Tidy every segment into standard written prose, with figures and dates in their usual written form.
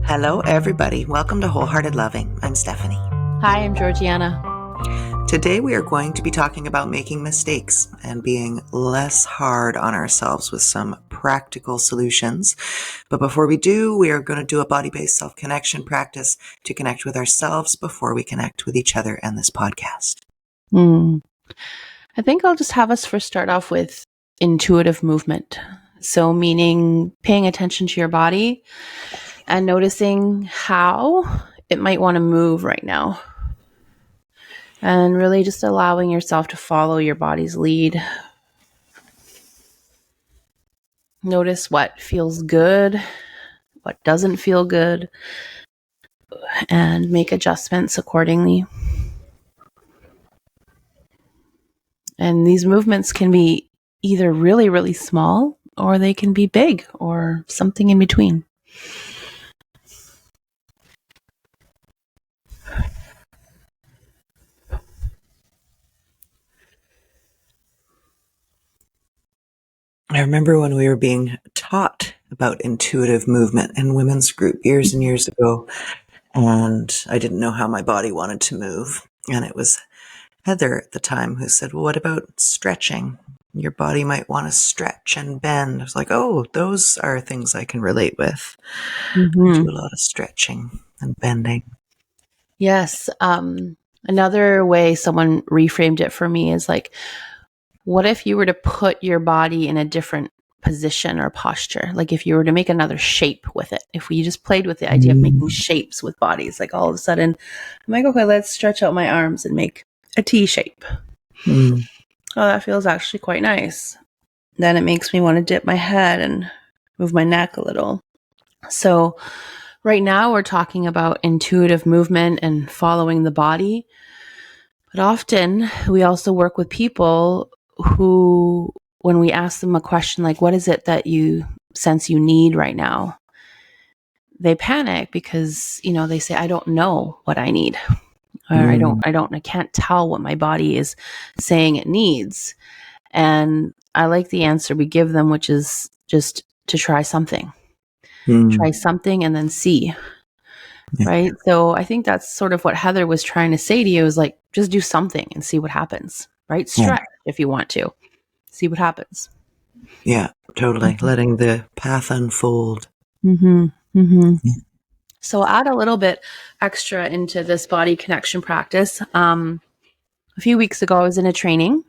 Hello, everybody. Welcome to Wholehearted Loving. I'm Stephanie. Hi, I'm Georgiana. Today, we are going to be talking about making mistakes and being less hard on ourselves with some practical solutions. But before we do, we are going to do a body-based self-connection practice to connect with ourselves before we connect with each other and this podcast. I think I'll just have us first start off with intuitive movement. So meaning paying attention to your body and noticing how it might want to move right now. And really just allowing yourself to follow your body's lead. Notice what feels good, what doesn't feel good, and make adjustments accordingly. And these movements can be either really, really small, or they can be big, or something in between. I remember when we were being taught about intuitive movement in women's group years and years ago, and I didn't know how my body wanted to move. And it was Heather at the time who said, well, what about stretching? Your body might want to stretch and bend. I was like, oh, those are things I can relate with. I do a lot of stretching and bending. Yes. Another way someone reframed it for me is like, what if you were to put your body in a different position or posture? Like if you were to make another shape with it, if we just played with the idea of making shapes with bodies, like all of a sudden I'm like, okay, let's stretch out my arms and make a T shape. Oh, that feels actually quite nice. Then it makes me want to dip my head and move my neck a little. So right now we're talking about intuitive movement and following the body. But often we also work with people who, when we ask them a question like, what is it that you sense you need right now? They panic because, they say, I don't know what I need. Or I can't tell what my body is saying it needs. And I like the answer we give them, which is just to try something. Try something and then see. Yeah. Right? So I think that's sort of what Heather was trying to say to you, is like, just do something and see what happens, right? Stretch if you want to. See what happens. Yeah, totally. Letting the path unfold. So add a little bit extra into this body connection practice. A few weeks ago, I was in a training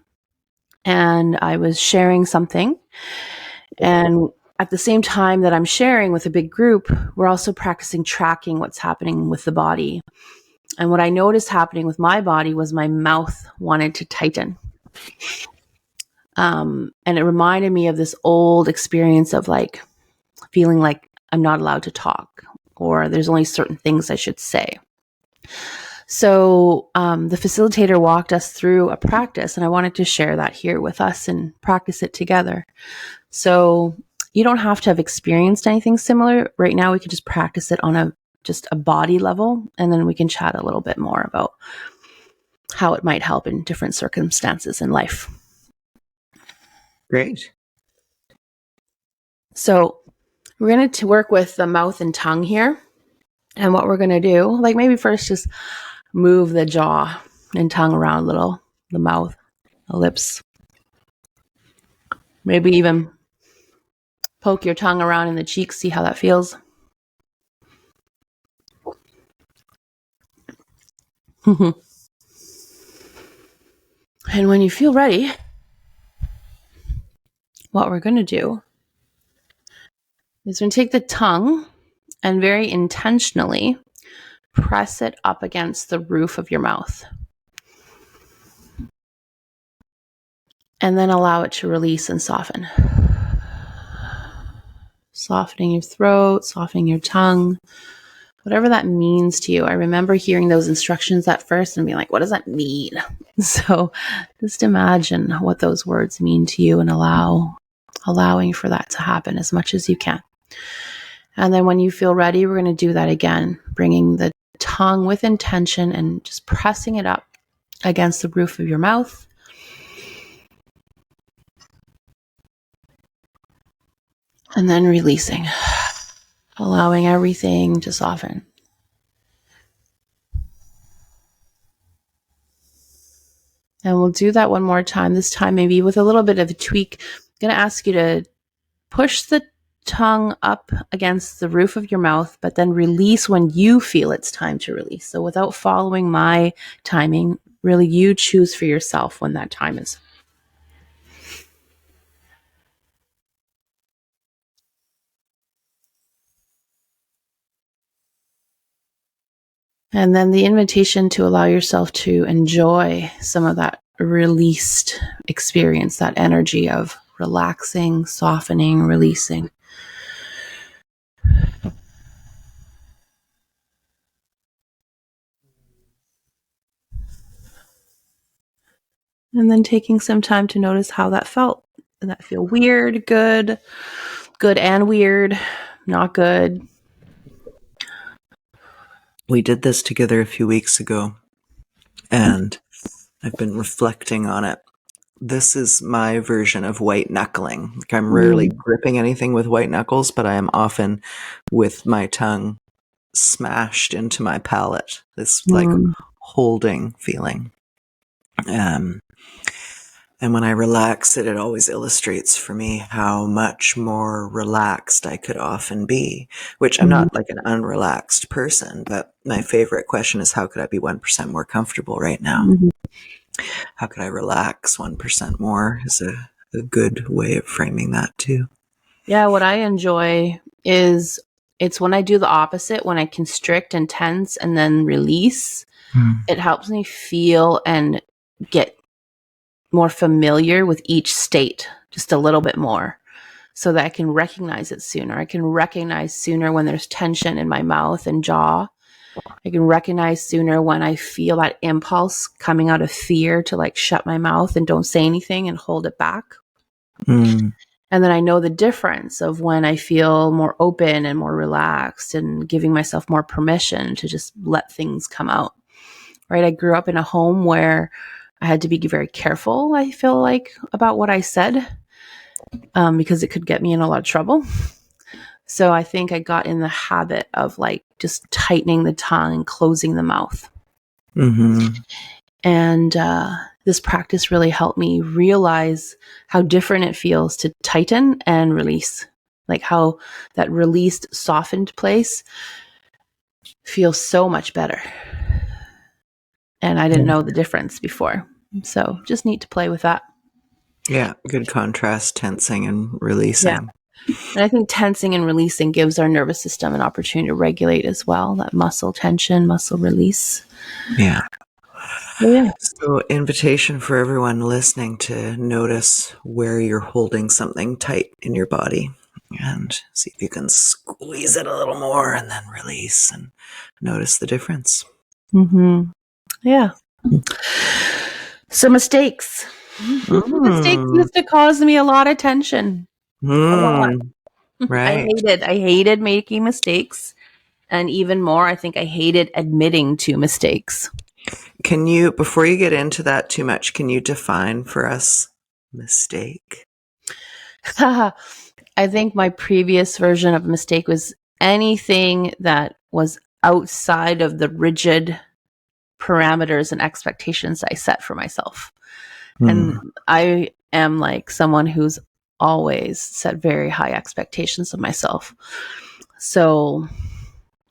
and I was sharing something. And at the same time that I'm sharing with a big group, we're also practicing tracking what's happening with the body. And what I noticed happening with my body was my mouth wanted to tighten. And it reminded me of this old experience of like feeling like I'm not allowed to talk, or there's only certain things I should say. So the facilitator walked us through a practice, and I wanted to share that here with us and practice it together. So you don't have to have experienced anything similar. Right now, we could just practice it on just a body level, and then we can chat a little bit more about how it might help in different circumstances in life. Great. So we're going to work with the mouth and tongue here. And what we're going to do, like maybe first just move the jaw and tongue around a little, the mouth, the lips. Maybe even poke your tongue around in the cheeks, see how that feels. And when you feel ready, what we're going to do is we're going to take the tongue and very intentionally press it up against the roof of your mouth. And then allow it to release and soften. Softening your throat, softening your tongue, whatever that means to you. I remember hearing those instructions at first and being like, what does that mean? So just imagine what those words mean to you and allowing for that to happen as much as you can. And then when you feel ready, we're going to do that again, bringing the tongue with intention and just pressing it up against the roof of your mouth. And then releasing. allowing everything to soften. And we'll do that one more time, this time maybe with a little bit of a tweak. I'm going to ask you to push the tongue up against the roof of your mouth, but then release when you feel it's time to release. So without following my timing, really you choose for yourself when that time is. And then the invitation to allow yourself to enjoy some of that released experience, that energy of relaxing, softening, releasing. And then taking some time to notice how that felt. Did that feel weird, good and weird, not good? We did this together a few weeks ago, and I've been reflecting on it. This is my version of white knuckling. Like, I'm rarely gripping anything with white knuckles, but I am often with my tongue smashed into my palate. This like holding feeling. And when I relax it, it always illustrates for me how much more relaxed I could often be, which I'm not like an unrelaxed person, but my favorite question is, how could I be 1% more comfortable right now? How could I relax 1% more is a good way of framing that too. Yeah, what I enjoy is it's when I do the opposite, when I constrict and tense and then release. It helps me feel and get more familiar with each state just a little bit more so that I can recognize it sooner. I can recognize sooner when there's tension in my mouth and jaw. I can recognize sooner when I feel that impulse coming out of fear to like shut my mouth and don't say anything and hold it back. And then I know the difference of when I feel more open and more relaxed and giving myself more permission to just let things come out. Right? I grew up in a home where I had to be very careful, I feel like, about what I said because it could get me in a lot of trouble. So I think I got in the habit of like just tightening the tongue and closing the mouth. And this practice really helped me realize how different it feels to tighten and release. Like how that released, softened place feels so much better. And I didn't know the difference before. So just neat to play with that. Yeah, good contrast, tensing and releasing. Yeah. And I think tensing and releasing gives our nervous system an opportunity to regulate as well. That muscle tension, muscle release. Yeah. Yeah. So, invitation for everyone listening to notice where you're holding something tight in your body and see if you can squeeze it a little more and then release and notice the difference. Yeah. So mistakes. Mistakes used to cause me a lot of tension. A lot. Right. I hated making mistakes. And even more, I think I hated admitting to mistakes. Can you, before you get into that too much, can you define for us mistake? I think my previous version of mistake was anything that was outside of the rigid parameters and expectations I set for myself. And I am like someone who's always set very high expectations of myself. So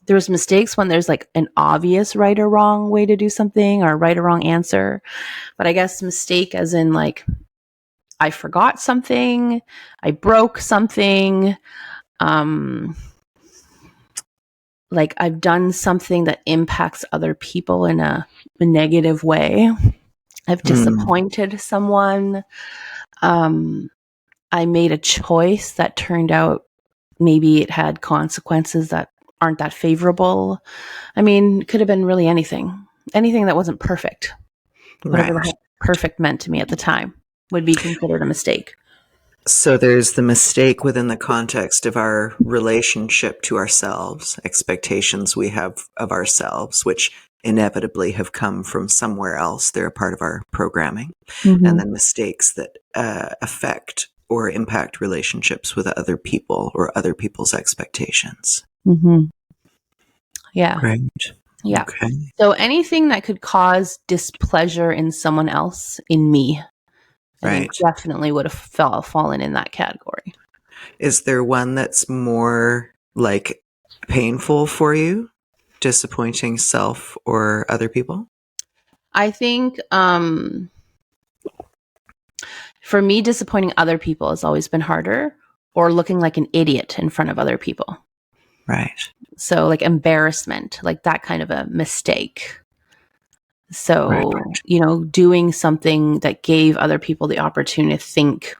there's mistakes when there's like an obvious right or wrong way to do something or right or wrong answer. But I guess mistake as in like I forgot something, I broke something, like I've done something that impacts other people in a negative way. I've disappointed someone. I made a choice that turned out maybe it had consequences that aren't that favorable. I mean, it could have been really anything that wasn't perfect. Whatever the heck perfect meant to me at the time would be considered a mistake. So there's the mistake within the context of our relationship to ourselves, expectations we have of ourselves, which inevitably have come from somewhere else. They're a part of our programming. And then mistakes that affect or impact relationships with other people or other people's expectations. Mm-hmm. Yeah. Right. Yeah. Okay. So anything that could cause displeasure in someone else, in me, I think Right. definitely would have fallen in that category. Is there one that's more like painful for you? Disappointing self or other people? I think for me, disappointing other people has always been harder, or looking like an idiot in front of other people. Right. So like embarrassment, like that kind of a mistake. Right. So, doing something that gave other people the opportunity to think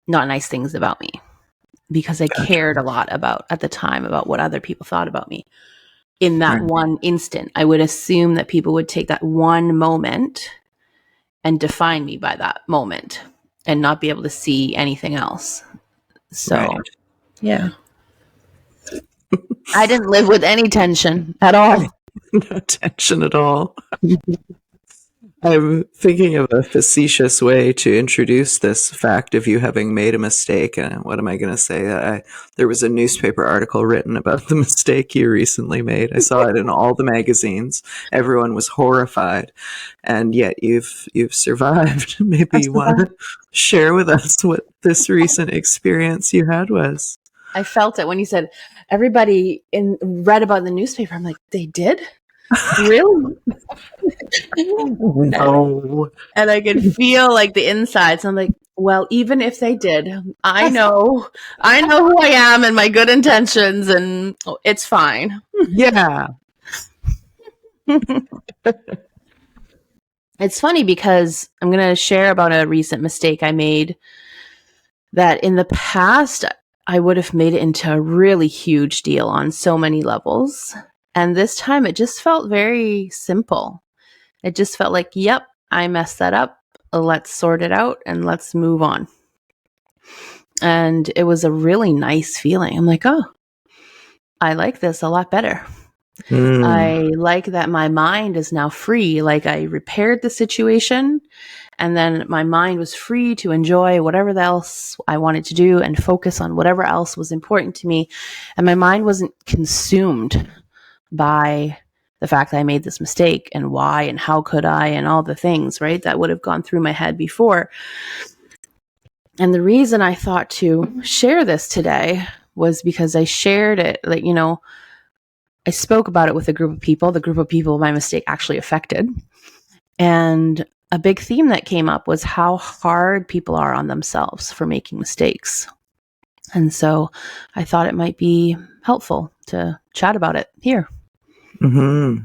not nice things about me, because I Gotcha. cared a lot at the time about what other people thought about me. In that Right. one instant, I would assume that people would take that one moment and define me by that moment and not be able to see anything else. So, Right. yeah. I didn't live with any tension at all. No tension at all. I'm thinking of a facetious way to introduce this fact of you having made a mistake. And what am I going to say? There was a newspaper article written about the mistake you recently made. I saw it in all the magazines. Everyone was horrified, and yet you've survived. Maybe you want to share with us what this recent experience you had was. I felt it when you said everybody read about the newspaper. I'm like, they did? Really? No. And I could feel like the insides. I'm like, well, even if they did, I know who I am and my good intentions, and it's fine. Yeah. It's funny because I'm going to share about a recent mistake I made that in the past I would have made it into a really huge deal on so many levels. And this time it just felt very simple. It just felt like, yep, I messed that up. Let's sort it out and let's move on. And it was a really nice feeling. I'm like, oh, I like this a lot better. I like that my mind is now free. Like I repaired the situation, and then my mind was free to enjoy whatever else I wanted to do and focus on whatever else was important to me. And my mind wasn't consumed by the fact that I made this mistake and why and how could I and all the things, right, that would have gone through my head before. And the reason I thought to share this today was because I shared it, like, I spoke about it with a group of people, the group of people my mistake actually affected. And a big theme that came up was how hard people are on themselves for making mistakes. And so I thought it might be helpful to chat about it here. Mm-hmm.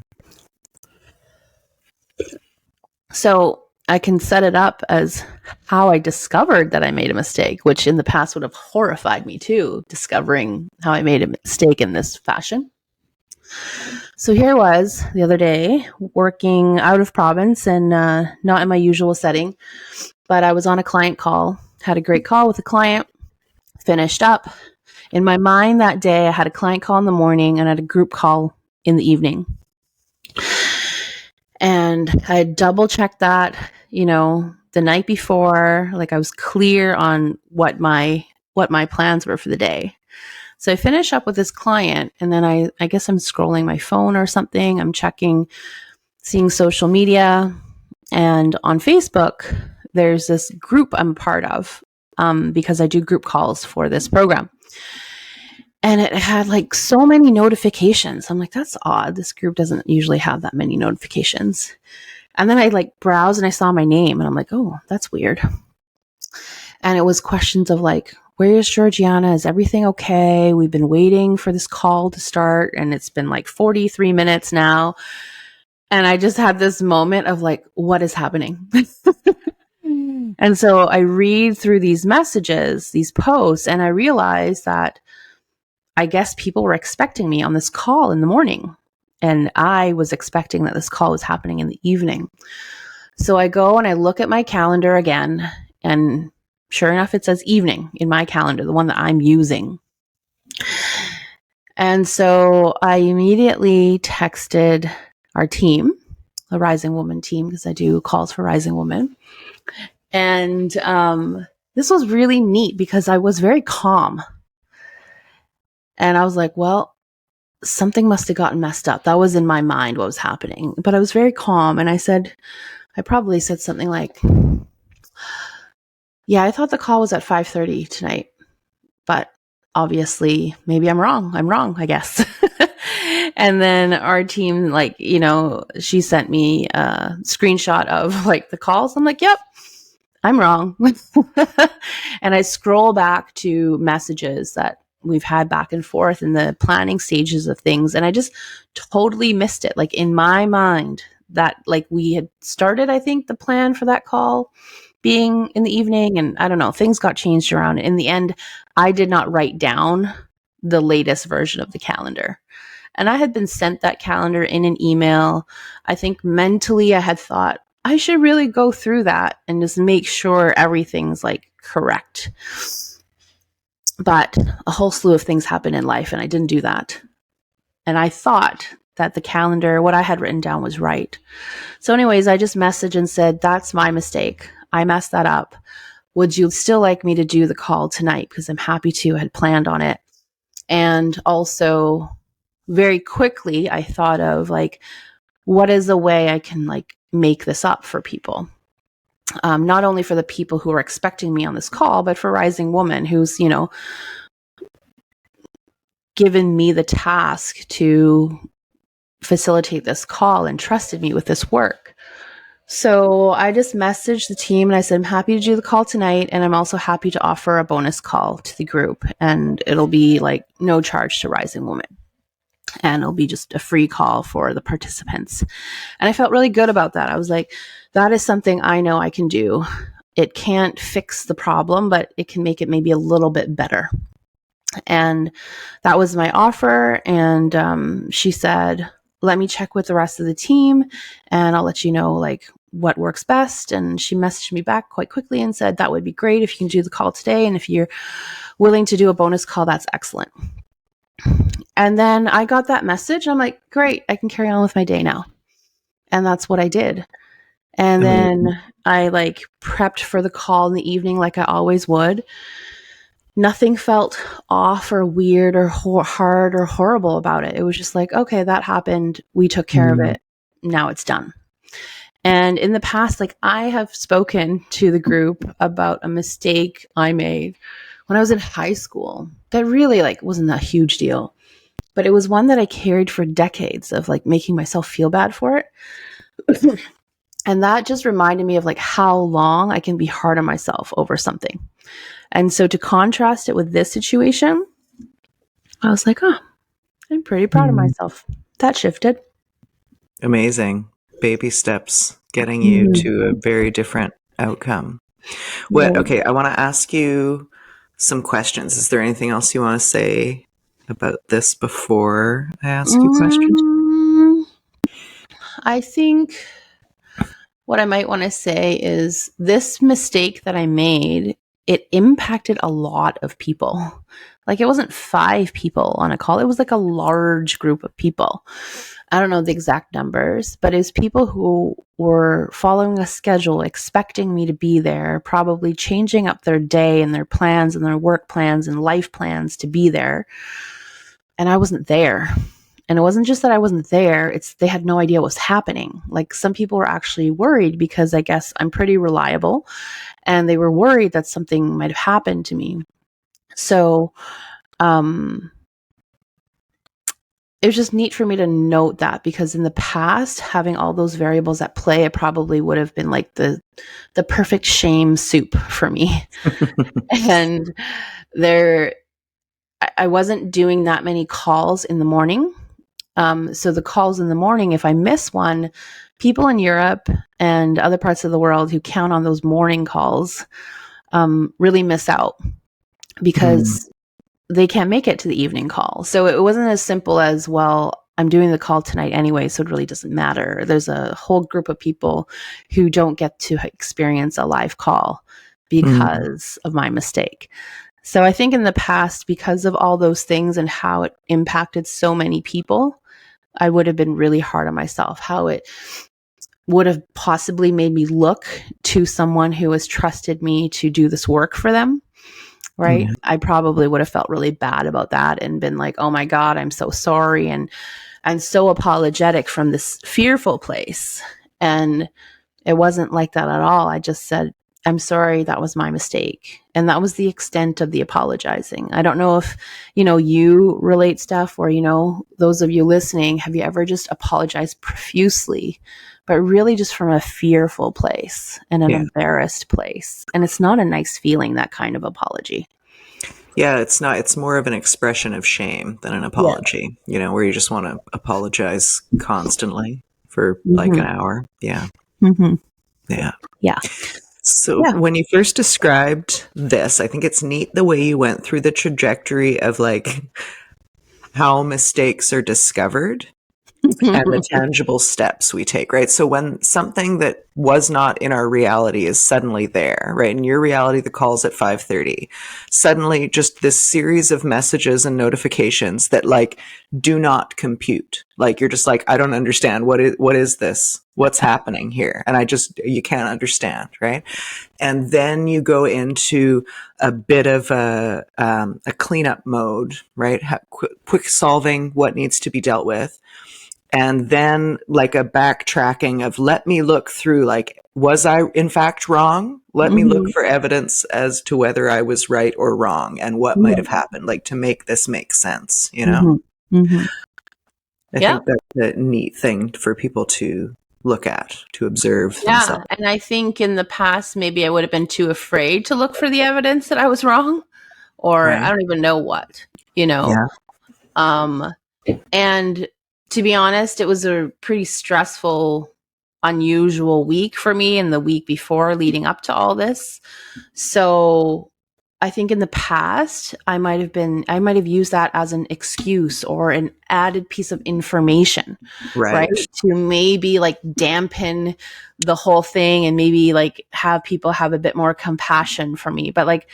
So I can set it up as how I discovered that I made a mistake, which in the past would have horrified me too, discovering how I made a mistake in this fashion. So here I was the other day working out of province and not in my usual setting, but I was on a client call, had a great call with a client, finished up. In my mind that day, I had a client call in the morning and I had a group call in the evening. And I double checked that, the night before, like I was clear on what my plans were for the day. So I finish up with this client and then I guess I'm scrolling my phone or something. I'm seeing social media, and on Facebook, there's this group I'm part of because I do group calls for this program. And it had like so many notifications. I'm like, that's odd. This group doesn't usually have that many notifications. And then I like browsed and I saw my name and I'm like, oh, that's weird. And it was questions of like, where's Georgiana? Is everything okay? We've been waiting for this call to start and it's been like 43 minutes now. And I just had this moment of like, what is happening? And so I read through these messages, these posts, and I realized that I guess people were expecting me on this call in the morning. And I was expecting that this call was happening in the evening. So I go and I look at my calendar again, and sure enough, it says evening in my calendar, the one that I'm using. And so I immediately texted our team, the Rising Woman team, because I do calls for Rising Women. And this was really neat because I was very calm. And I was like, well, something must have gotten messed up. That was in my mind what was happening. But I was very calm. And I probably said something like, yeah, I thought the call was at 5:30 tonight, but obviously maybe I'm wrong. I'm wrong, I guess. And then our team, like, she sent me a screenshot of like the calls. I'm like, yep, I'm wrong. And I scroll back to messages that we've had back and forth in the planning stages of things. And I just totally missed it. Like in my mind, that like we had started, I think, the plan for that call being in the evening. And I don't know, things got changed around. In the end, I did not write down the latest version of the calendar. And I had been sent that calendar in an email. I think mentally I had thought, I should really go through that and just make sure everything's like correct. But a whole slew of things happened in life and I didn't do that. And I thought that the calendar, what I had written down was right. So anyways, I just messaged and said, that's my mistake. I messed that up. Would you still like me to do the call tonight? Because I'm happy to. I had planned on it. And also very quickly, I thought of like, what is a way I can like make this up for people? Not only for the people who are expecting me on this call, but for Rising Woman, who's, given me the task to facilitate this call and trusted me with this work. So I just messaged the team and I said, I'm happy to do the call tonight. And I'm also happy to offer a bonus call to the group. And it'll be like no charge to Rising Woman. And it'll be just a free call for the participants. And I felt really good about that. I was like, that is something I know I can do. It can't fix the problem, but it can make it maybe a little bit better. And that was my offer. And she said, let me check with the rest of the team and I'll let you know like what works best. And she messaged me back quite quickly and said, that would be great if you can do the call today. And if you're willing to do a bonus call, that's excellent. And then I got that message. I'm like, great, I can carry on with my day now. And that's what I did. And then I like prepped for the call in the evening like I always would. Nothing felt off or weird or hard or horrible about it. It was just like, okay, that happened. We took care of it. Now it's done. And in the past, like I have spoken to the group about a mistake I made when I was in high school that really like wasn't a huge deal. But it was one that I carried for decades of like making myself feel bad for it. And that just reminded me of like how long I can be hard on myself over something. And so to contrast it with this situation, I was like, oh, I'm pretty proud of myself. That shifted. Amazing. Baby steps getting you to a very different outcome. Okay, I want to ask you some questions. Is there anything else you want to say about this before I ask you questions? I think what I might want to say is this mistake that I made, it impacted a lot of people. Like it wasn't 5 people on a call. It was like a large group of people. I don't know the exact numbers, but it was people who were following a schedule, expecting me to be there, probably changing up their day and their plans and their work plans and life plans to be there. And I wasn't there. And it wasn't just that I wasn't there, it's they had no idea what was happening. Like some people were actually worried because I guess I'm pretty reliable and they were worried that something might have happened to me. So it was just neat for me to note that because in the past, having all those variables at play, it probably would have been like the perfect shame soup for me. And I wasn't doing that many calls in the morning. So the calls in the morning, if I miss one, people in Europe and other parts of the world who count on those morning calls really miss out because they can't make it to the evening call. So it wasn't as simple as, well, I'm doing the call tonight anyway, so it really doesn't matter. There's a whole group of people who don't get to experience a live call because of my mistake. So I think in the past, because of all those things and how it impacted so many people, I would have been really hard on myself, how it would have possibly made me look to someone who has trusted me to do this work for them right? Yeah. I probably would have felt really bad about that and been like, oh my God, I'm so sorry. And so apologetic from this fearful place. And it wasn't like that at all. I just said, I'm sorry, that was my mistake. And that was the extent of the apologizing. I don't know if, you relate, Steph, or, those of you listening, have you ever just apologized profusely, but really just from a fearful place and an Yeah. embarrassed place? And it's not a nice feeling, that kind of apology. Yeah, it's not, it's more of an expression of shame than an Yeah. apology, where you just want to apologize constantly for like Mm-hmm. an hour. Yeah. Mm-hmm. Yeah. Yeah. So Yeah. when you first described this, I think it's neat the way you went through the trajectory of like how mistakes are discovered and the tangible steps we take, right? So when something that was not in our reality is suddenly there, right? In your reality, the call's at 5:30. Suddenly just this series of messages and notifications that like do not compute. Like you're just like, I don't understand. What is this? What's happening here? And you can't understand, right? And then you go into a bit of a cleanup mode, right? Quick solving what needs to be dealt with, and then like a backtracking of let me look through, like, was I in fact wrong? Let me look Mm-hmm. for evidence as to whether I was right or wrong and what might have happened, like to make this make sense, Mm-hmm. Mm-hmm. I Yeah. think that's a neat thing for people to look at, to observe Yeah. themselves. And I think in the past, maybe I would have been too afraid to look for the evidence that I was wrong, or I Right. don't even know what, you know. Yeah. Um, and to be honest, it was a pretty stressful, unusual week for me and the week before leading up to all this. So I think in the past, I might have used that as an excuse or an added piece of information, right? Right. To maybe like dampen the whole thing and maybe like have people have a bit more compassion for me. But like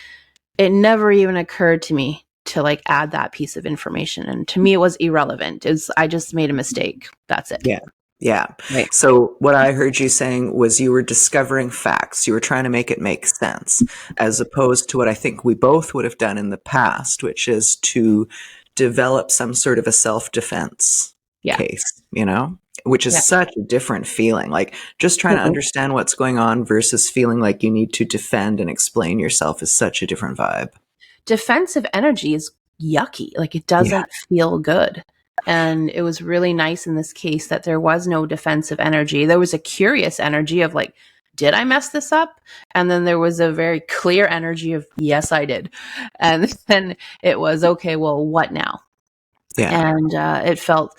it never even occurred to me to like add that piece of information. And to me, it was irrelevant. I just made a mistake. That's it. Yeah. Yeah. Right. So what I heard you saying was you were discovering facts. You were trying to make it make sense, as opposed to what I think we both would have done in the past, which is to develop some sort of a self-defense Yeah. case, which is Yeah. such a different feeling. Like just trying to Totally. understand what's going on versus feeling like you need to defend and explain yourself is such a different vibe. Defensive energy is yucky. Like it Yeah. doesn't feel good. And it was really nice in this case that there was no defensive energy. There was a curious energy of like, did I mess this up? And then there was a very clear energy of, yes, I did. And then it was, okay, well, what now? Yeah. And it felt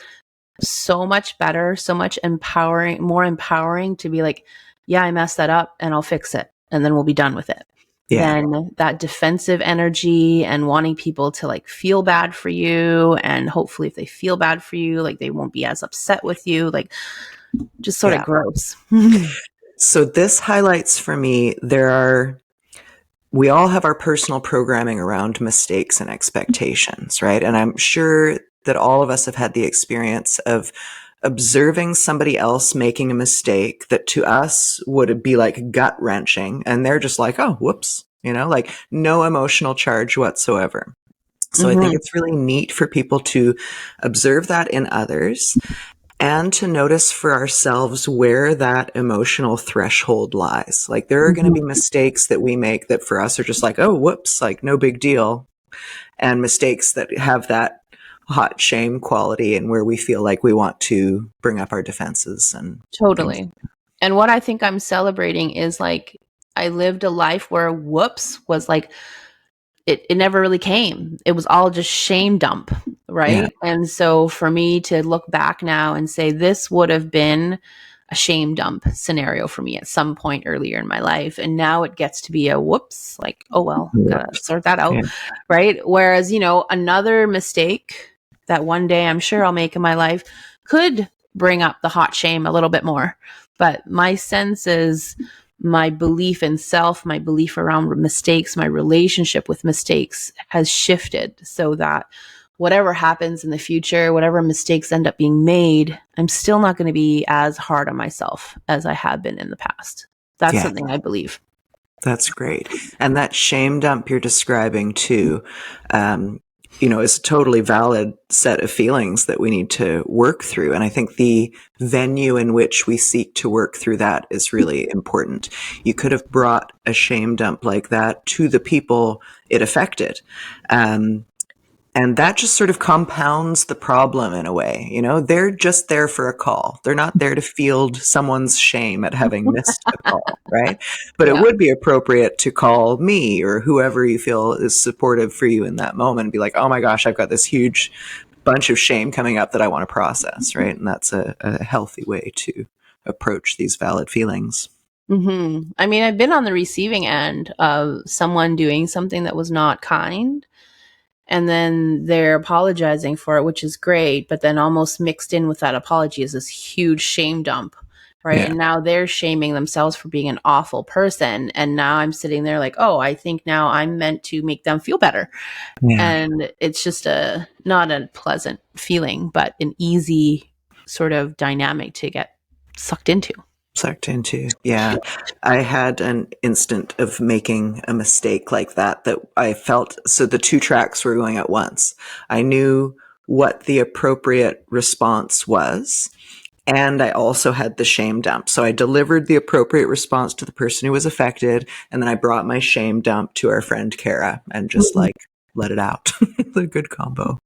so much better, so much empowering, more empowering to be like, yeah, I messed that up and I'll fix it. And then we'll be done with it. Yeah. Than that defensive energy and wanting people to like feel bad for you. And hopefully if they feel bad for you, like they won't be as upset with you, like just sort of Yeah. gross. So this highlights for me, we all have our personal programming around mistakes and expectations, right? And I'm sure that all of us have had the experience of observing somebody else making a mistake that to us would be like gut wrenching. And they're just like, oh, whoops, like no emotional charge whatsoever. So I think Mm-hmm. it's really neat for people to observe that in others and to notice for ourselves where that emotional threshold lies. Like there are going to be mistakes that we make that for us are just like, oh, whoops, like no big deal. And mistakes that have that hot shame quality and where we feel like we want to bring up our defenses and things. Totally. And what I think I'm celebrating is like, I lived a life where whoops was like, it never really came. It was all just shame dump, Yeah. right? And so for me to look back now and say this would have been a shame dump scenario for me at some point earlier in my life, and now it gets to be a whoops, like, oh well, gotta Whoops. sort that out, Yeah. right? Whereas, another mistake that one day I'm sure I'll make in my life could bring up the hot shame a little bit more. But my sense is my belief in self, my belief around mistakes, my relationship with mistakes has shifted so that whatever happens in the future, whatever mistakes end up being made, I'm still not going to be as hard on myself as I have been in the past. That's Yeah. something I believe. That's great. And that shame dump you're describing too, is a totally valid set of feelings that we need to work through. And I think the venue in which we seek to work through that is really important. You could have brought a shame dump like that to the people it affected. And that just sort of compounds the problem in a way. They're just there for a call. They're not there to field someone's shame at having missed a call, right? But it Yeah. would be appropriate to call me or whoever you feel is supportive for you in that moment and be like, oh my gosh, I've got this huge bunch of shame coming up that I want to process, right? And that's a healthy way to approach these valid feelings. I mean, I've been on the receiving end of someone doing something that was not kind, and then they're apologizing for it, which is great, but then almost mixed in with that apology is this huge shame dump, right? Yeah. And now they're shaming themselves for being an awful person, and now I'm sitting there like, oh, I think now I'm meant to make them feel better. Yeah. And it's just not a pleasant feeling, but an easy sort of dynamic to get sucked into. Yeah. I had an instant of making a mistake like that I felt, so the two tracks were going at once. I knew what the appropriate response was, and I also had the shame dump. So I delivered the appropriate response to the person who was affected, and then I brought my shame dump to our friend Kara and just like let it out. A good combo.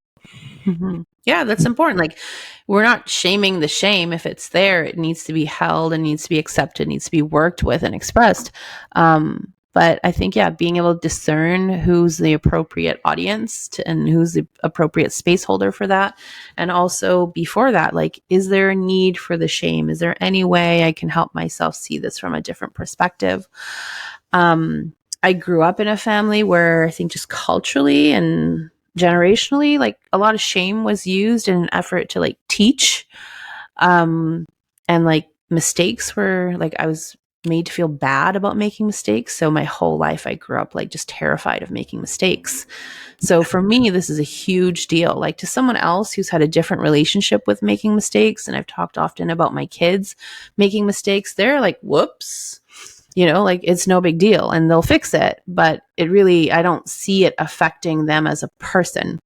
Yeah, that's important. Like, we're not shaming the shame. If it's there, it needs to be held and needs to be accepted, needs to be worked with and expressed. But I think, yeah, being able to discern who's the appropriate audience and who's the appropriate space holder for that. And also before that, like, is there a need for the shame? Is there any way I can help myself see this from a different perspective? I grew up in a family where I think just culturally and generationally, like, a lot of shame was used in an effort to like teach. And like mistakes were like, I was made to feel bad about making mistakes. So my whole life I grew up like just terrified of making mistakes. So for me, this is a huge deal. Like, to someone else who's had a different relationship with making mistakes, and I've talked often about my kids making mistakes, they're like, whoops, like, it's no big deal and they'll fix it. But I don't see it affecting them as a person.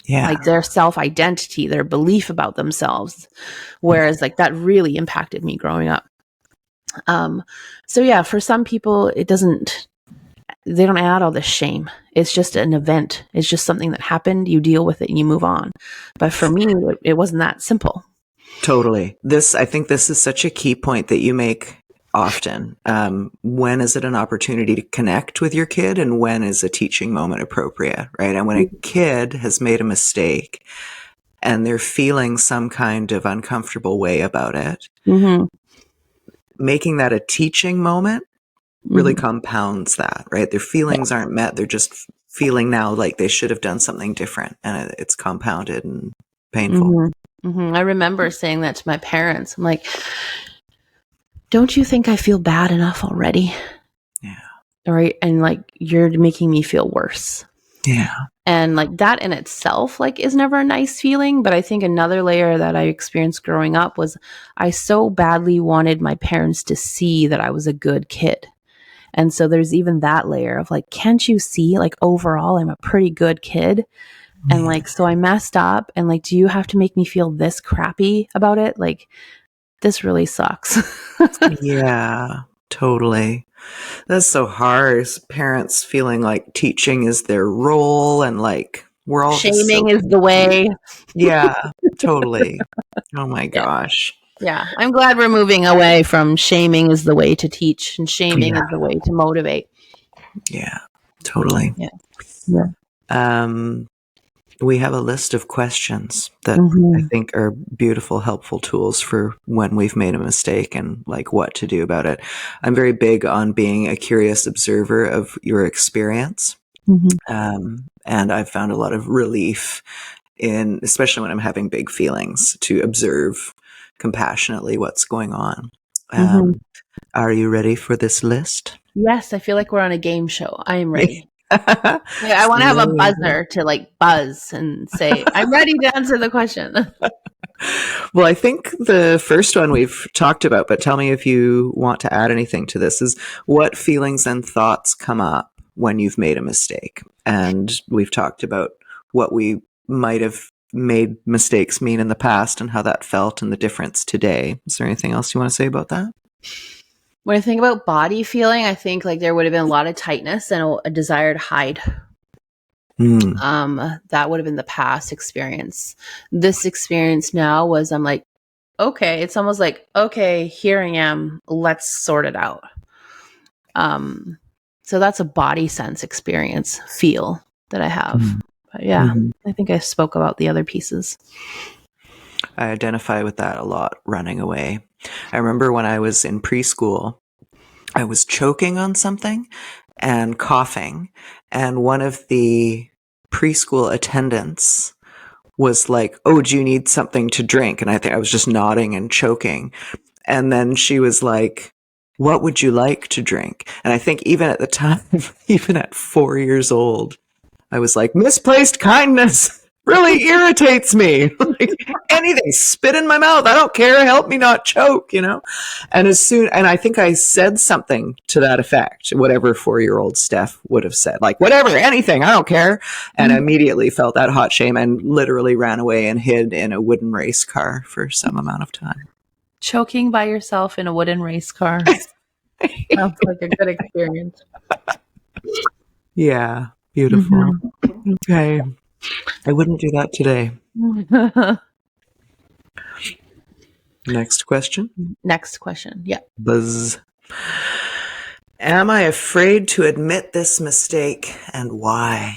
Yeah. Like their self-identity, their belief about themselves. Whereas like that really impacted me growing up. So yeah, for some people, they don't add all this shame. It's just an event. It's just something that happened. You deal with it and you move on. But for me, it wasn't that simple. Totally. I think this is such a key point that you make often. When is it an opportunity to connect with your kid, and when is a teaching moment appropriate, right? And when a kid has made a mistake and they're feeling some kind of uncomfortable way about it, making that a teaching moment really compounds that, right? Their feelings aren't met. They're just feeling now like they should have done something different, and it's compounded and painful. I remember saying that to my parents. I'm like, don't you think I feel bad enough already? Yeah. Right. And like, you're making me feel worse. Yeah. And like that in itself, like, is never a nice feeling. But I think another layer that I experienced growing up was I so badly wanted my parents to see that I was a good kid. And so there's even that layer of like, can't you see, like, overall, I'm a pretty good kid. And like, so I messed up, and like, do you have to make me feel this crappy about it? Like, this really sucks. Yeah, totally. That's so hard. As parents feeling like teaching is their role, and like we're all just so Shaming is the way. Yeah, totally. Oh my Yeah. gosh. Yeah. I'm glad we're moving away from shaming is the way to teach and shaming is the way to motivate. Yeah, totally. Yeah. We have a list of questions that I think are beautiful, helpful tools for when we've made a mistake and like what to do about it. I'm very big on being a curious observer of your experience. And I've found a lot of relief especially when I'm having big feelings, to observe compassionately what's going on. Are you ready for this list? Yes, I feel like we're on a game show. I am ready. I want to have a buzzer to like buzz and say, I'm ready to answer the question. Well, I think the first one we've talked about, but tell me if you want to add anything to this, is what feelings and thoughts come up when you've made a mistake? And we've talked about what we might have made mistakes mean in the past and how that felt and the difference today. Is there anything else you want to say about that? When I think about body feeling, I think like there would have been a lot of tightness and a desire to hide. That would have been the past experience. This experience now was I'm like, okay, it's almost like, okay, here I am. Let's sort it out. So that's a body sense experience, feel that I have. But yeah, I think I spoke about the other pieces. I identify with that a lot, running away. I remember when I was in preschool, I was choking on something and coughing, and one of the preschool attendants was like, "Oh, do you need something to drink?" And I think I was just nodding and choking. And then she was like, "What would you like to drink?" And I think even at the time, even at 4 years old, I was like, misplaced kindness really irritates me. Like, anything, spit in my mouth. I don't care. Help me not choke, And and I think I said something to that effect, whatever 4-year-old Steph would have said, like, whatever, anything, I don't care. And I immediately felt that hot shame and literally ran away and hid in a wooden race car for some amount of time. Choking by yourself in a wooden race car. Sounds like a good experience. Yeah. Beautiful. Okay. I wouldn't do that today. Next question. Next question. Yeah. Buzz. Am I afraid to admit this mistake, and why?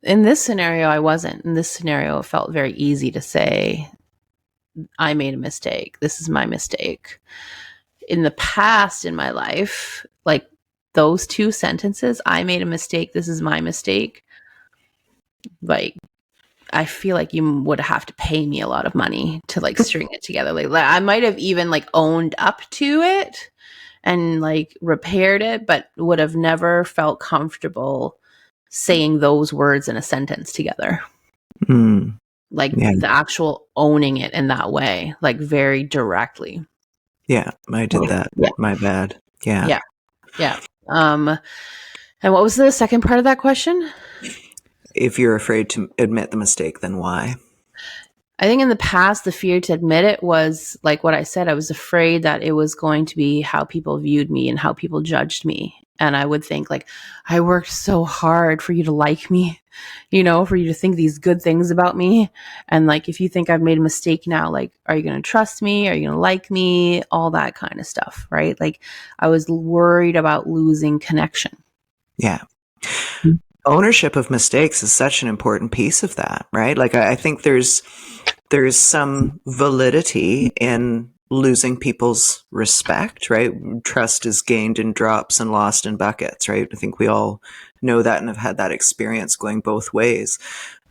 In this scenario, I wasn't. In this scenario, it felt very easy to say, I made a mistake. This is my mistake. In the past in my life, like those two sentences, I made a mistake. This is my mistake. Like, I feel like you would have to pay me a lot of money to like string it together. Like I might have even like owned up to it and like repaired it, but would have never felt comfortable saying those words in a sentence together. Like the actual owning it in that way, like very directly. Yeah, I did that. Yeah. My bad. Yeah. And what was the second part of that question? If you're afraid to admit the mistake, then why? I think in the past, the fear to admit it was like what I said. I was afraid that it was going to be how people viewed me and how people judged me. And I would think like, I worked so hard for you to like me, for you to think these good things about me. And like, if you think I've made a mistake now, like, are you going to trust me? Are you going to like me? All that kind of stuff, right? Like I was worried about losing connection. Yeah. Ownership of mistakes is such an important piece of that, right? Like I think there's some validity in losing people's respect, right? Trust is gained in drops and lost in buckets, right? I think we all know that and have had that experience going both ways.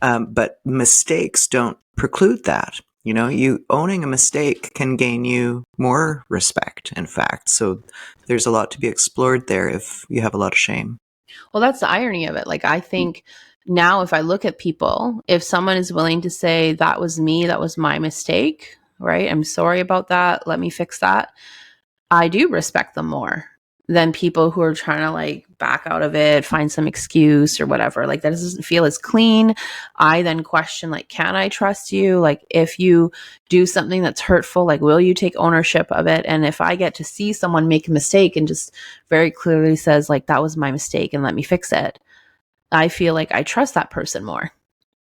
But mistakes don't preclude that. You owning a mistake can gain you more respect, in fact. So there's a lot to be explored there if you have a lot of shame. Well, that's the irony of it. Like, I think now if I look at people, if someone is willing to say, that was me, that was my mistake, right? I'm sorry about that. Let me fix that. I do respect them more than people who are trying to like back out of it, find some excuse or whatever. Like that doesn't feel as clean. I then question, like, can I trust you? Like if you do something that's hurtful, like, will you take ownership of it? And if I get to see someone make a mistake and just very clearly says like, that was my mistake and let me fix it, I feel like I trust that person more.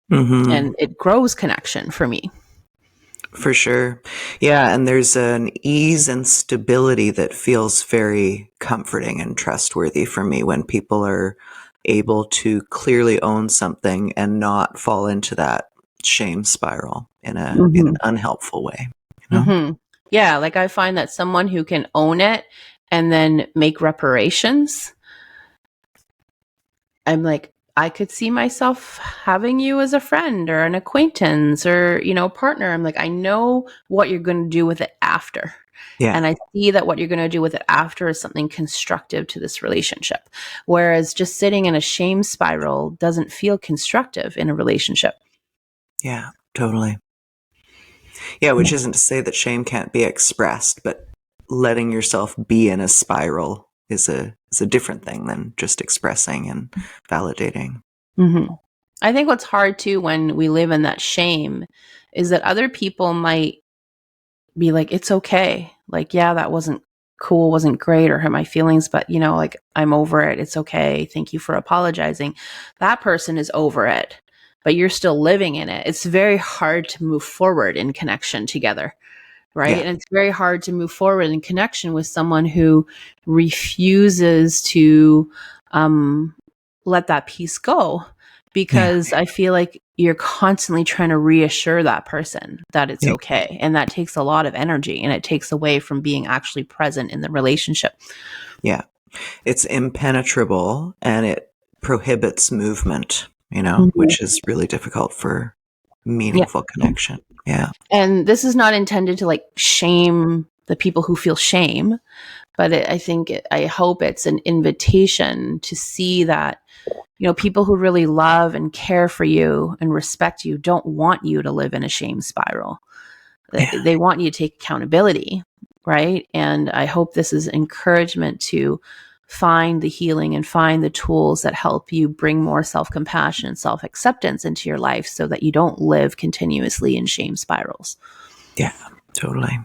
And it grows connection for me. For sure. Yeah. And there's an ease and stability that feels very comforting and trustworthy for me when people are able to clearly own something and not fall into that shame spiral in an unhelpful way. Yeah. Like I find that someone who can own it and then make reparations, I'm like, I could see myself having you as a friend or an acquaintance or, partner. I'm like, I know what you're going to do with it after. Yeah. And I see that what you're going to do with it after is something constructive to this relationship. Whereas just sitting in a shame spiral doesn't feel constructive in a relationship. Yeah, totally. Yeah, which isn't to say that shame can't be expressed, but letting yourself be in a spiral is a different thing than just expressing and validating. Mm-hmm. I think what's hard too when we live in that shame is that other people might be like, it's okay. Like, yeah, that wasn't cool, wasn't great, or hurt my feelings, but like, I'm over it. It's okay. Thank you for apologizing. That person is over it, but you're still living in it. It's very hard to move forward in connection together. Right. Yeah. And it's very hard to move forward in connection with someone who refuses to let that piece go, Yeah. because I feel like you're constantly trying to reassure that person that it's Yeah. okay. And that takes a lot of energy, and it takes away from being actually present in the relationship. Yeah. It's impenetrable and it prohibits movement, Mhm. which is really difficult for Yeah. meaningful connection. Yeah. And this is not intended to like shame the people who feel shame, but I hope it's an invitation to see that people who really love and care for you and respect you don't want you to live in a shame spiral. Yeah. They want you to take accountability, right? And I hope this is encouragement to find the healing and find the tools that help you bring more self-compassion and self-acceptance into your life so that you don't live continuously in shame spirals. Yeah. Totally.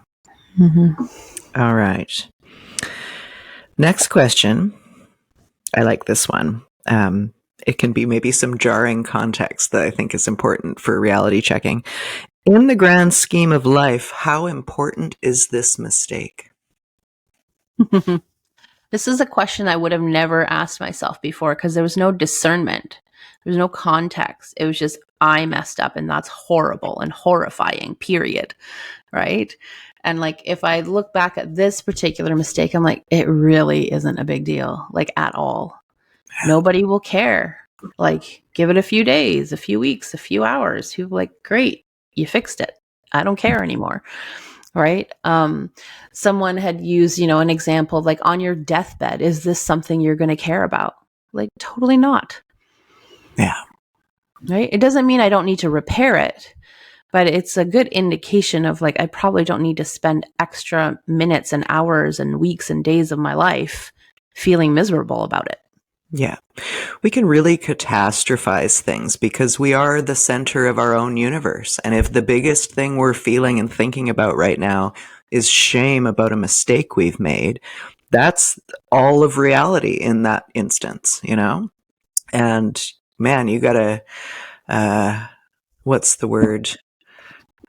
Mm-hmm. All right. Next question. I like this one. It can be maybe some jarring context that I think is important for reality checking. In the grand scheme of life, how important is this mistake? This is a question I would have never asked myself before because there was no discernment. There was no context. It was just, I messed up and that's horrible and horrifying, period. Right. And like, if I look back at this particular mistake, I'm like, it really isn't a big deal, like at all. Nobody will care. Like, give it a few days, a few weeks, a few hours. People like, great, you fixed it. I don't care anymore. Right. Someone had used, an example of like, on your deathbed, is this something you're going to care about? Like, totally not. Yeah. Right. It doesn't mean I don't need to repair it, but it's a good indication of like, I probably don't need to spend extra minutes and hours and weeks and days of my life feeling miserable about it. Yeah. We can really catastrophize things because we are the center of our own universe. And if the biggest thing we're feeling and thinking about right now is shame about a mistake we've made, that's all of reality in that instance, And man, you gotta, what's the word?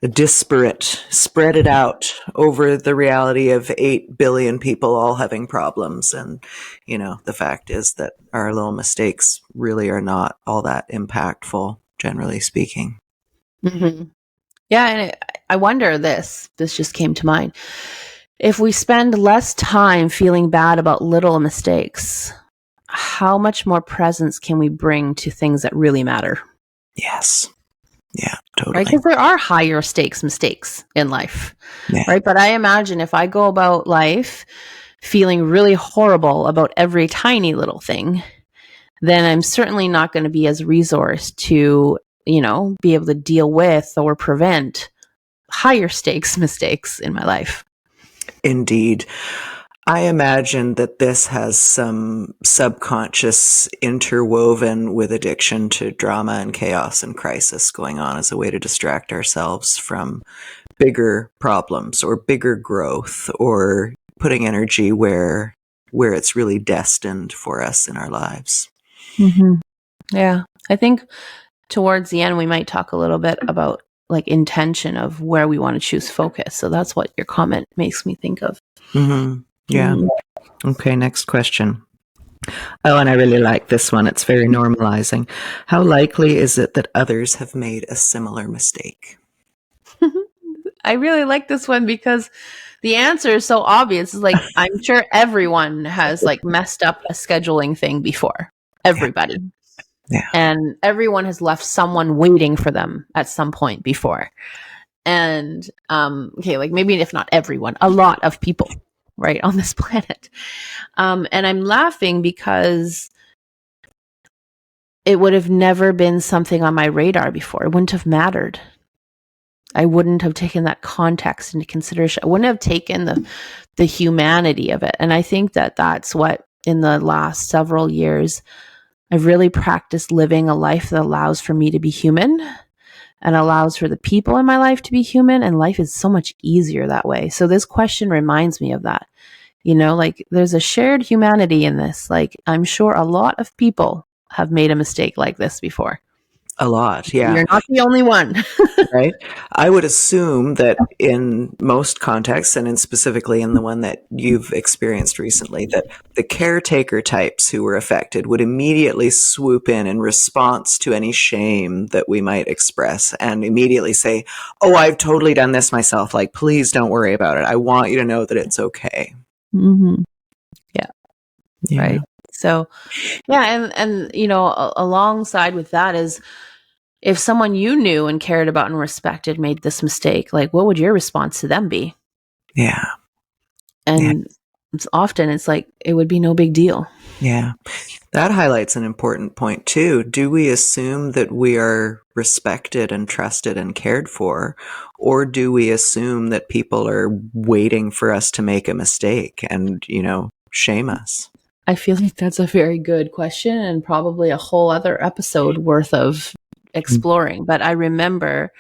Disparate, spread it out over the reality of 8 billion people all having problems. And, the fact is that our little mistakes really are not all that impactful, generally speaking. Mm-hmm. Yeah. And I wonder this just came to mind. If we spend less time feeling bad about little mistakes, how much more presence can we bring to things that really matter? Yes. Yeah, Right? totally. Because there are higher stakes mistakes in life, Yeah. right? But I imagine if I go about life feeling really horrible about every tiny little thing, then I'm certainly not going to be as resourced to, be able to deal with or prevent higher stakes mistakes in my life. Indeed. I imagine that this has some subconscious interwoven with addiction to drama and chaos and crisis going on as a way to distract ourselves from bigger problems or bigger growth or putting energy where it's really destined for us in our lives. Mm-hmm. Yeah. I think towards the end, we might talk a little bit about like intention of where we want to choose focus. So that's what your comment makes me think of. Mm-hmm. Yeah. Okay, next question. Oh, and I really like this one. It's very normalizing. How likely is it that others have made a similar mistake? I really like this one because the answer is so obvious. It's like, I'm sure everyone has like messed up a scheduling thing before. Everybody. Yeah. And everyone has left someone waiting for them at some point before. And okay, like maybe if not everyone, a lot of people, right, on this planet. And I'm laughing because it would have never been something on my radar before. It wouldn't have mattered. I wouldn't have taken that context into consideration. I wouldn't have taken the humanity of it. And I think that that's what, in the last several years, I've really practiced living a life that allows for me to be human and allows for the people in my life to be human. And life is so much easier that way. So this question reminds me of that. You know, like there's a shared humanity in this. Like I'm sure a lot of people have made a mistake like this before. A lot, yeah. You're not the only one. Right? I would assume that in most contexts, and specifically in the one that you've experienced recently, that the caretaker types who were affected would immediately swoop in response to any shame that we might express and immediately say, oh, I've totally done this myself. Like, please don't worry about it. I want you to know that it's okay. Mm-hmm. Yeah. Yeah. Right. So, yeah. And, you know, alongside with that is, if someone you knew and cared about and respected made this mistake, like what would your response to them be? Yeah. And it's like, it would be no big deal. Yeah. That highlights an important point too. Do we assume that we are respected and trusted and cared for, or do we assume that people are waiting for us to make a mistake and, shame us? I feel like that's a very good question and probably a whole other episode worth of exploring. But I remember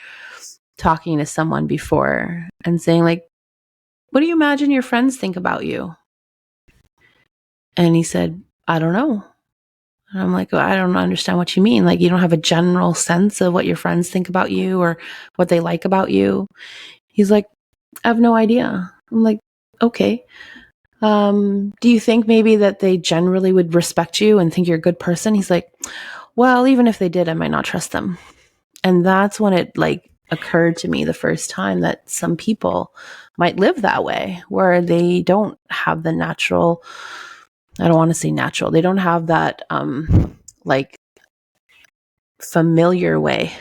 talking to someone before and saying, like, what do you imagine your friends think about you? And he said, I don't know. And I'm like, well, I don't understand what you mean. Like, you don't have a general sense of what your friends think about you or what they like about you. He's like, I have no idea. I'm like, okay. Do you think maybe that they generally would respect you and think you're a good person? He's like, well, even if they did, I might not trust them. And that's when it like occurred to me the first time that some people might live that way, where they don't have the natural, I don't want to say natural, they don't have that like familiar way,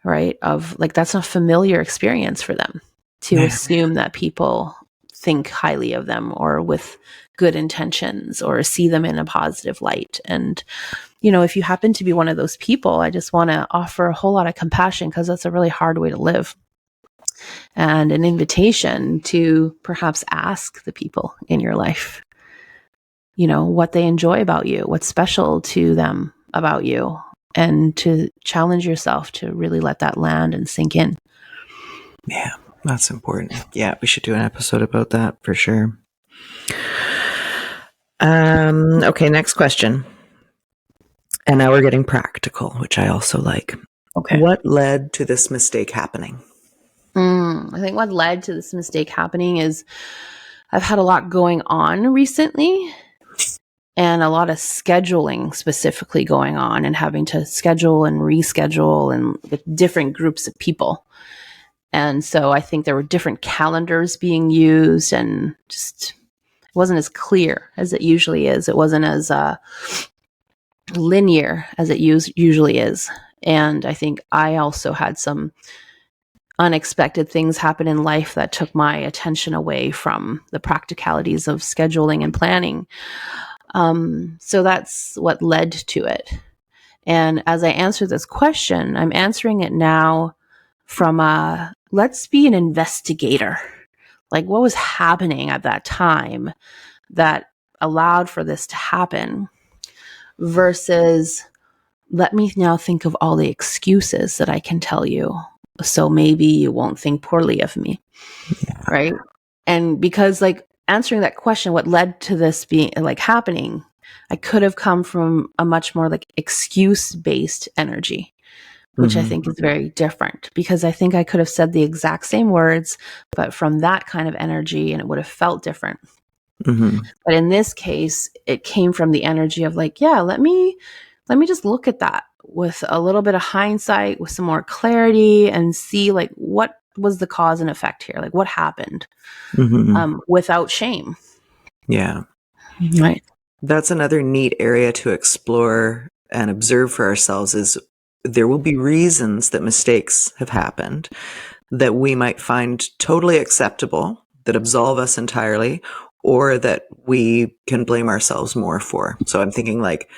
right? Of like, that's not familiar experience for them to assume that people think highly of them or with good intentions or see them in a positive light. And, you know, if you happen to be one of those people, I just want to offer a whole lot of compassion, because that's a really hard way to live. And an invitation to perhaps ask the people in your life, you know, what they enjoy about you, what's special to them about you, and to challenge yourself to really let that land and sink in. Yeah, that's important. Yeah, we should do an episode about that for sure. Okay, next question. And now we're getting practical, which I also like. Okay. What led to this mistake happening? I think what led to this mistake happening is I've had a lot going on recently, and a lot of scheduling specifically going on, and having to schedule and reschedule and with different groups of people. And so I think there were different calendars being used, and just it wasn't as clear as it usually is. It wasn't as linear as it usually is. And I think I also had some unexpected things happen in life that took my attention away from the practicalities of scheduling and planning. So that's what led to it. And as I answer this question, I'm answering it now from let's be an investigator. Like, what was happening at that time that allowed for this to happen, versus let me now think of all the excuses that I can tell you, so maybe you won't think poorly of me. Yeah. Right? And because like answering that question, what led to this being like happening, I could have come from a much more like excuse-based energy, which I think is very different, because I think I could have said the exact same words, but from that kind of energy, and it would have felt different. But in this case, it came from the energy of like, yeah, let me just look at that with a little bit of hindsight, with some more clarity, and see like what was the cause and effect here, like what happened, without shame. Yeah. Right. That's another neat area to explore and observe for ourselves. Is there will be reasons that mistakes have happened. that we might find totally acceptable, that absolve us entirely, or that we can blame ourselves more for. So I'm thinking like,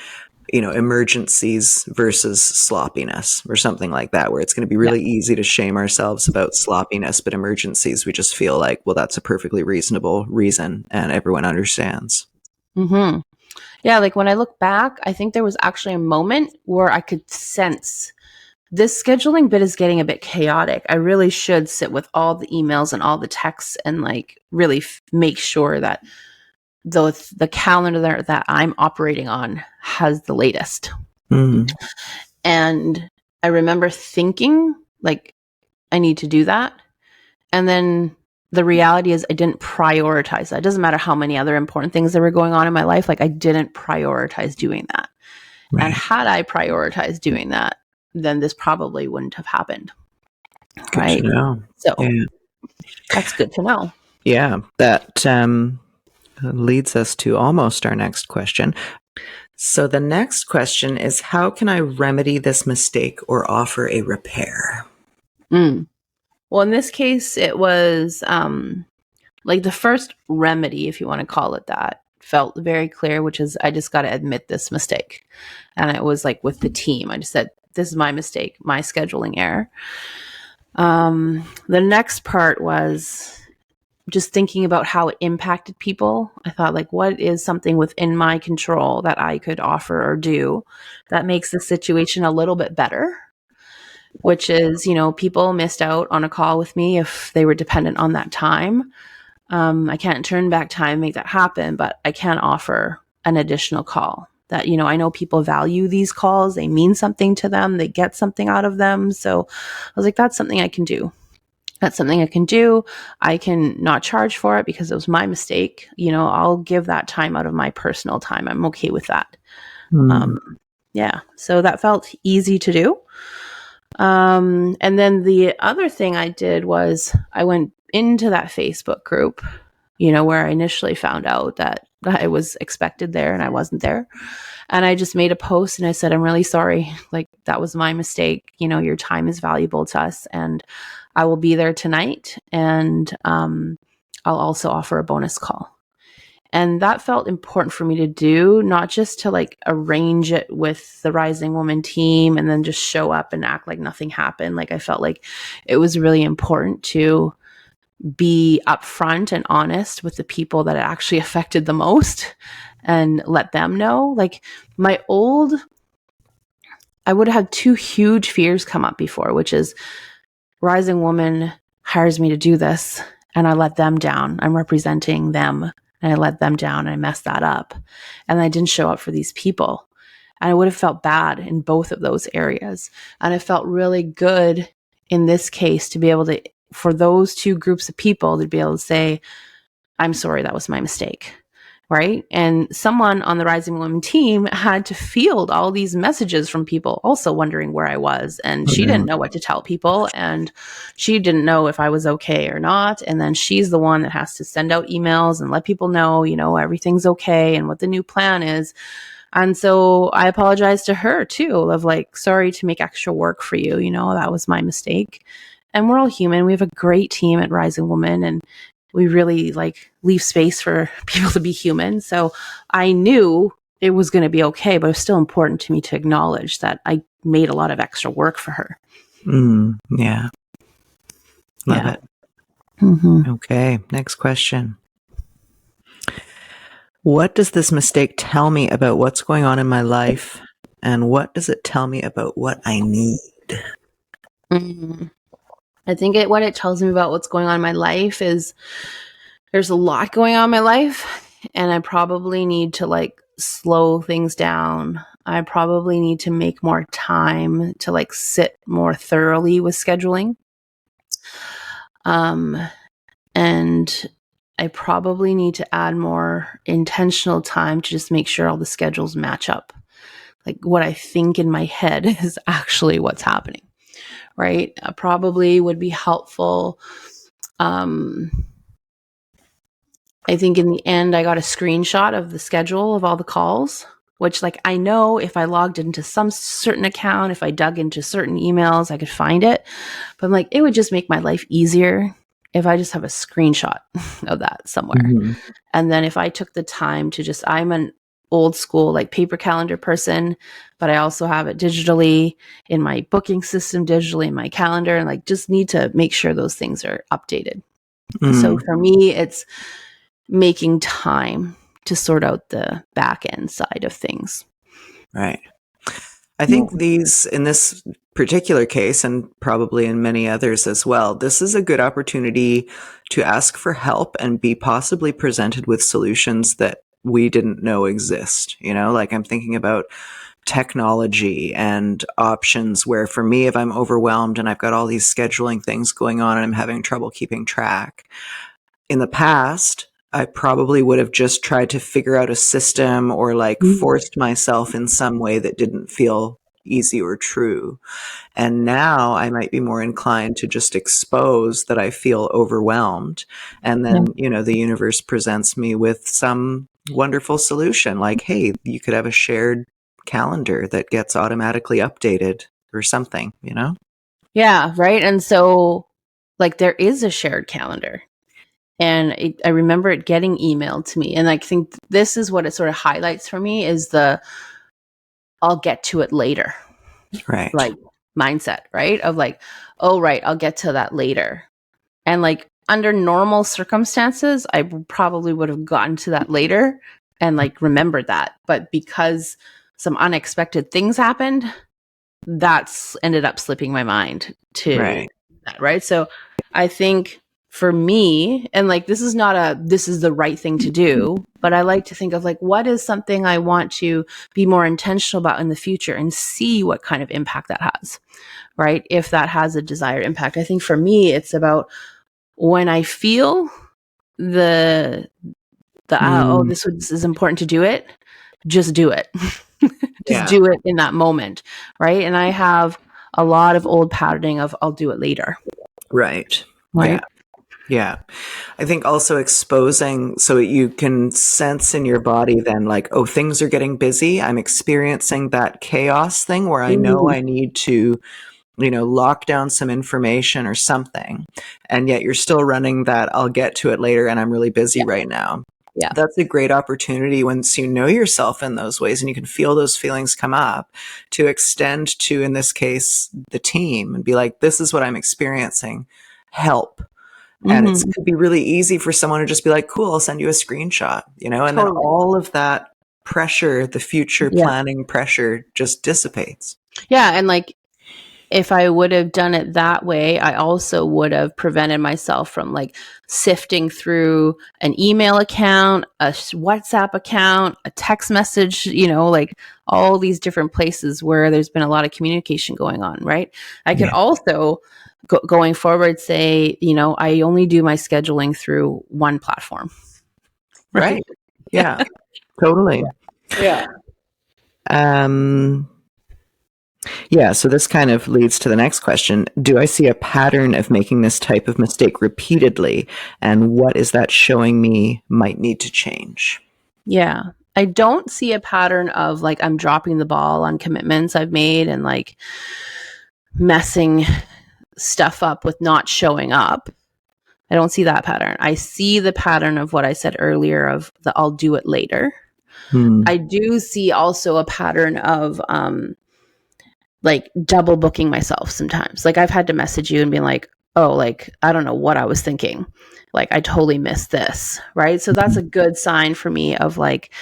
emergencies versus sloppiness or something like that, where it's going to be Yeah. really easy to shame ourselves about sloppiness, but emergencies, we just feel like, well, that's a perfectly reasonable reason and everyone understands. Mm-hmm. Yeah, like when I look back, I think there was actually a moment where I could sense this scheduling bit is getting a bit chaotic. I really should sit with all the emails and all the texts and like really make sure that the calendar that I'm operating on has the latest. Mm. And I remember thinking like I need to do that. And then the reality is I didn't prioritize that. It doesn't matter how many other important things that were going on in my life. Like I didn't prioritize doing that. And Right. had I prioritized doing that, then this probably wouldn't have happened. Good to Right. know. So Yeah. that's good to know. Yeah. That leads us to almost our next question. So the next question is, how can I remedy this mistake or offer a repair? Mm. Well, in this case, it was like the first remedy, if you want to call it that, felt very clear, which is I just got to admit this mistake. And it was like with the team, I just said, this is my mistake, my scheduling error. The next part was just thinking about how it impacted people. I thought, like, what is something within my control that I could offer or do that makes the situation a little bit better? Which is, people missed out on a call with me if they were dependent on that time. I can't turn back time, make that happen, but I can offer an additional call that, I know people value these calls. They mean something to them. They get something out of them. So I was like, that's something I can do. That's something I can do. I can not charge for it because it was my mistake. I'll give that time out of my personal time. I'm okay with that. Mm. Um, yeah. So that felt easy to do. And then the other thing I did was I went into that Facebook group, where I initially found out that I was expected there and I wasn't there. And I just made a post and I said, I'm really sorry. Like, that was my mistake. Your time is valuable to us and I will be there tonight. And I'll also offer a bonus call. And that felt important for me to do, not just to like arrange it with the Rising Woman team and then just show up and act like nothing happened. Like I felt like it was really important to be upfront and honest with the people that it actually affected the most and let them know. Like I would have had two huge fears come up before, which is Rising Woman hires me to do this and I let them down. I'm representing them and I let them down and I messed that up. And I didn't show up for these people. And I would have felt bad in both of those areas. And it felt really good in this case to be able to, for those two groups of people, to be able to say, I'm sorry, that was my mistake. Right. And someone on the Rising Woman team had to field all these messages from people also wondering where I was. And she didn't know what to tell people. And she didn't know if I was okay or not. And then she's the one that has to send out emails and let people know, everything's okay and what the new plan is. And so I apologized to her too, of like, sorry to make extra work for you. That was my mistake. And we're all human. We have a great team at Rising Woman and we really like leave space for people to be human. So I knew it was going to be okay, but it was still important to me to acknowledge that I made a lot of extra work for her. Yeah. Love it. Mm-hmm. Okay. Next question. What does this mistake tell me about what's going on in my life? And what does it tell me about what I need? Mm-hmm. I think what it tells me about what's going on in my life is there's a lot going on in my life and I probably need to like slow things down. I probably need to make more time to like sit more thoroughly with scheduling. And I probably need to add more intentional time to just make sure all the schedules match up. Like what I think in my head is actually what's happening, right? Probably would be helpful. I think in the end, I got a screenshot of the schedule of all the calls, which like I know if I logged into some certain account, if I dug into certain emails, I could find it. But I'm like, it would just make my life easier if I just have a screenshot of that somewhere. Mm-hmm. And then if I took the time to just, I'm an old school like paper calendar person, but I also have it digitally in my booking system, digitally in my calendar, and like just need to make sure those things are updated. So for me, it's making time to sort out the back end side of things. Right. I think in this particular case, and probably in many others as well, this is a good opportunity to ask for help and be possibly presented with solutions that we didn't know exist. Like I'm thinking about technology and options where for me, if I'm overwhelmed and I've got all these scheduling things going on and I'm having trouble keeping track, in the past, I probably would have just tried to figure out a system or like forced myself in some way that didn't feel easy or true. And now I might be more inclined to just expose that I feel overwhelmed. And then, the universe presents me with some wonderful solution like, hey, you could have a shared calendar that gets automatically updated or something, Yeah, right. And so, like, there is a shared calendar. And I remember it getting emailed to me. And I think this is what it sort of highlights for me is the I'll get to it later, Right. like mindset, right? Of like, oh, right, I'll get to that later. And like under normal circumstances, I probably would have gotten to that later and like remembered that. But because some unexpected things happened, that's ended up slipping my mind to that, right? So I think for me, and like this is not this is the right thing to do, but I like to think of like what is something I want to be more intentional about in the future and see what kind of impact that has, right? If that has a desired impact. I think for me, it's about when I feel the this is important to do it, just do it. Just do it in that moment, right? And I have a lot of old patterning of I'll do it later. Right. Right. Yeah. I think also exposing so you can sense in your body then like, oh, things are getting busy. I'm experiencing that chaos thing where I know I need to, lock down some information or something. And yet you're still running that I'll get to it later and I'm really busy right now. Yeah. That's a great opportunity once you know yourself in those ways and you can feel those feelings come up to extend to, in this case, the team and be like, this is what I'm experiencing. Help. And it could be really easy for someone to just be like, cool, I'll send you a screenshot, and then all of that pressure, the future planning pressure just dissipates. Yeah. And like, if I would have done it that way, I also would have prevented myself from like sifting through an email account, a WhatsApp account, a text message, like all these different places where there's been a lot of communication going on, right? I could also, going forward, say, I only do my scheduling through one platform. Right. Yeah, totally. Yeah. Yeah, so this kind of leads to the next question. Do I see a pattern of making this type of mistake repeatedly? And what is that showing me might need to change? Yeah. I don't see a pattern of like I'm dropping the ball on commitments I've made and like messing stuff up with not showing up. I don't see that pattern. I see the pattern of what I said earlier of the I'll do it later. I do see also a pattern of like double booking myself sometimes. Like I've had to message you and be like, oh, like I don't know what I was thinking. Like I totally missed this, right? So that's a good sign for me of like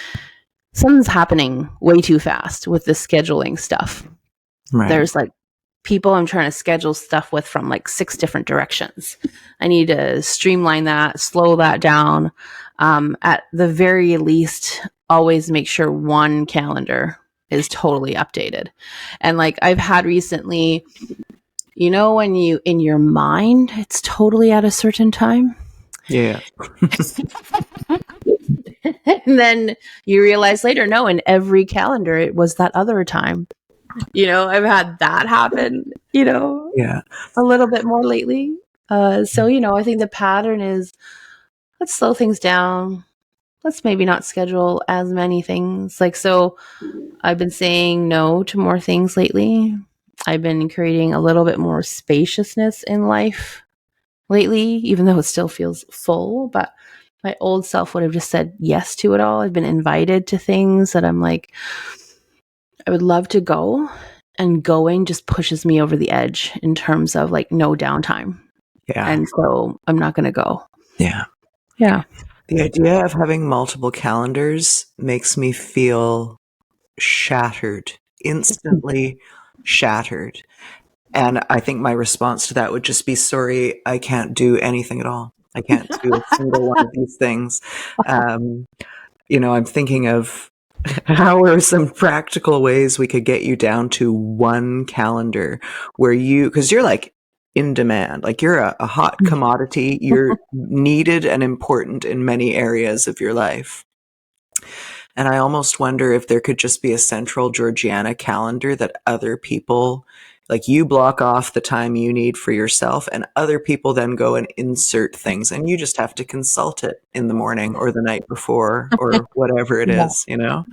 something's happening way too fast with the scheduling stuff. Right. There's like people I'm trying to schedule stuff with from like 6 different directions. I need to streamline that, slow that down. At the very least, always make sure one calendar is totally updated. And like I've had recently, when you in your mind, it's totally at a certain time. Yeah. And then you realize later, no, in every calendar, it was that other time. I've had that happen, a little bit more lately. So, I think the pattern is let's slow things down, let's maybe not schedule as many things. Like, so I've been saying no to more things lately. I've been creating a little bit more spaciousness in life lately, even though it still feels full. But my old self would have just said yes to it all. I've been invited to things that I'm like, I would love to go. And going just pushes me over the edge in terms of like no downtime. Yeah. And so I'm not going to go. Yeah. Yeah. The idea of having multiple calendars makes me feel shattered, instantly shattered. And I think my response to that would just be, sorry, I can't do anything at all. I can't do a single one of these things. Um, I'm thinking of how are some practical ways we could get you down to one calendar where because you're like in demand, like you're a hot commodity. You're needed and important in many areas of your life. And I almost wonder if there could just be a central Georgiana calendar that other people, like you block off the time you need for yourself and other people then go and insert things and you just have to consult it in the morning or the night before or whatever it Yeah. is, you know?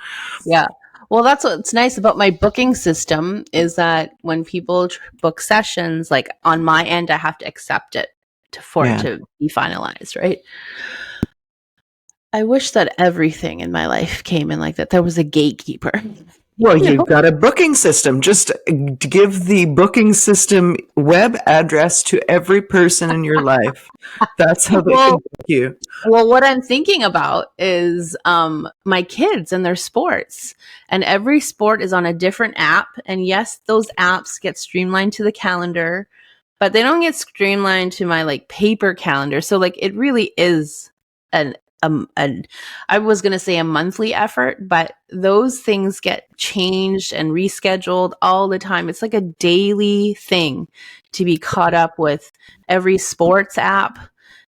Yeah. Well, that's what's nice about my booking system is that when people book sessions, like on my end, I have to accept it for it Yeah. to be finalized, right? I wish that everything in my life came in like that. There was a gatekeeper. Well, You you've know? got a booking system. Just give the booking system web address to every person in your life. That's how they can Well, book you. Well, what I'm thinking about is my kids and their sports. And every sport is on a different app. And yes, those apps get streamlined to the calendar, but they don't get streamlined to my like paper calendar. So like it really is an I was going to say a monthly effort, but those things get changed and rescheduled all the time. It's like a daily thing to be caught up with every sports app,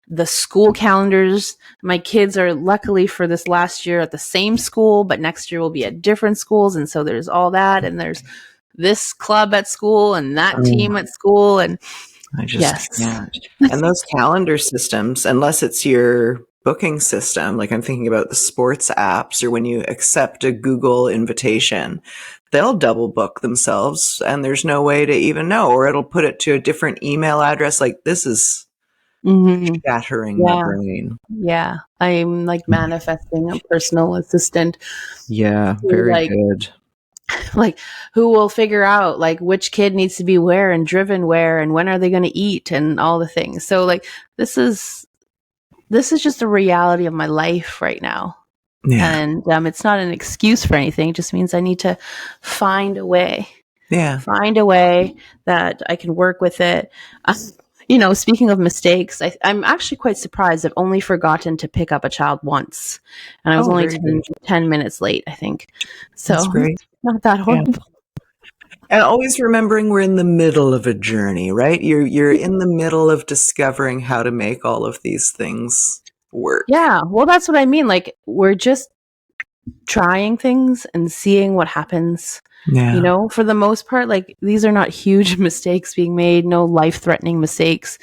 the school calendars. My kids are luckily for this last year at the same school, but next year will be at different schools. And so there's all that. And there's this club at school and that team at school. And I just yes. can't. And those calendar systems, unless it's your booking system, like I'm thinking about the sports apps or when you accept a Google invitation, they'll double book themselves and there's no way to even know, or it'll put it to a different email address. Like this is shattering my Yeah. brain. Yeah. I'm like manifesting a personal assistant. Yeah, Who, very like, good. like who will figure out like which kid needs to be where and driven where and when are they going to eat and all the things. So like this is just a reality of my life right now. Yeah. And it's not an excuse for anything. It just means I need to find a way. Yeah. Find a way that I can work with it. Speaking of mistakes, I'm actually quite surprised. I've only forgotten to pick up a child once. And I was Oh, only very good. 10 minutes late, I think. So That's great. not that Yeah. horrible. And always remembering we're in the middle of a journey, right? You're in the middle of discovering how to make all of these things work. Yeah. Well, that's what I mean. Like we're just trying things and seeing what happens. Yeah. For the most part, like these are not huge mistakes being made, no life-threatening mistakes.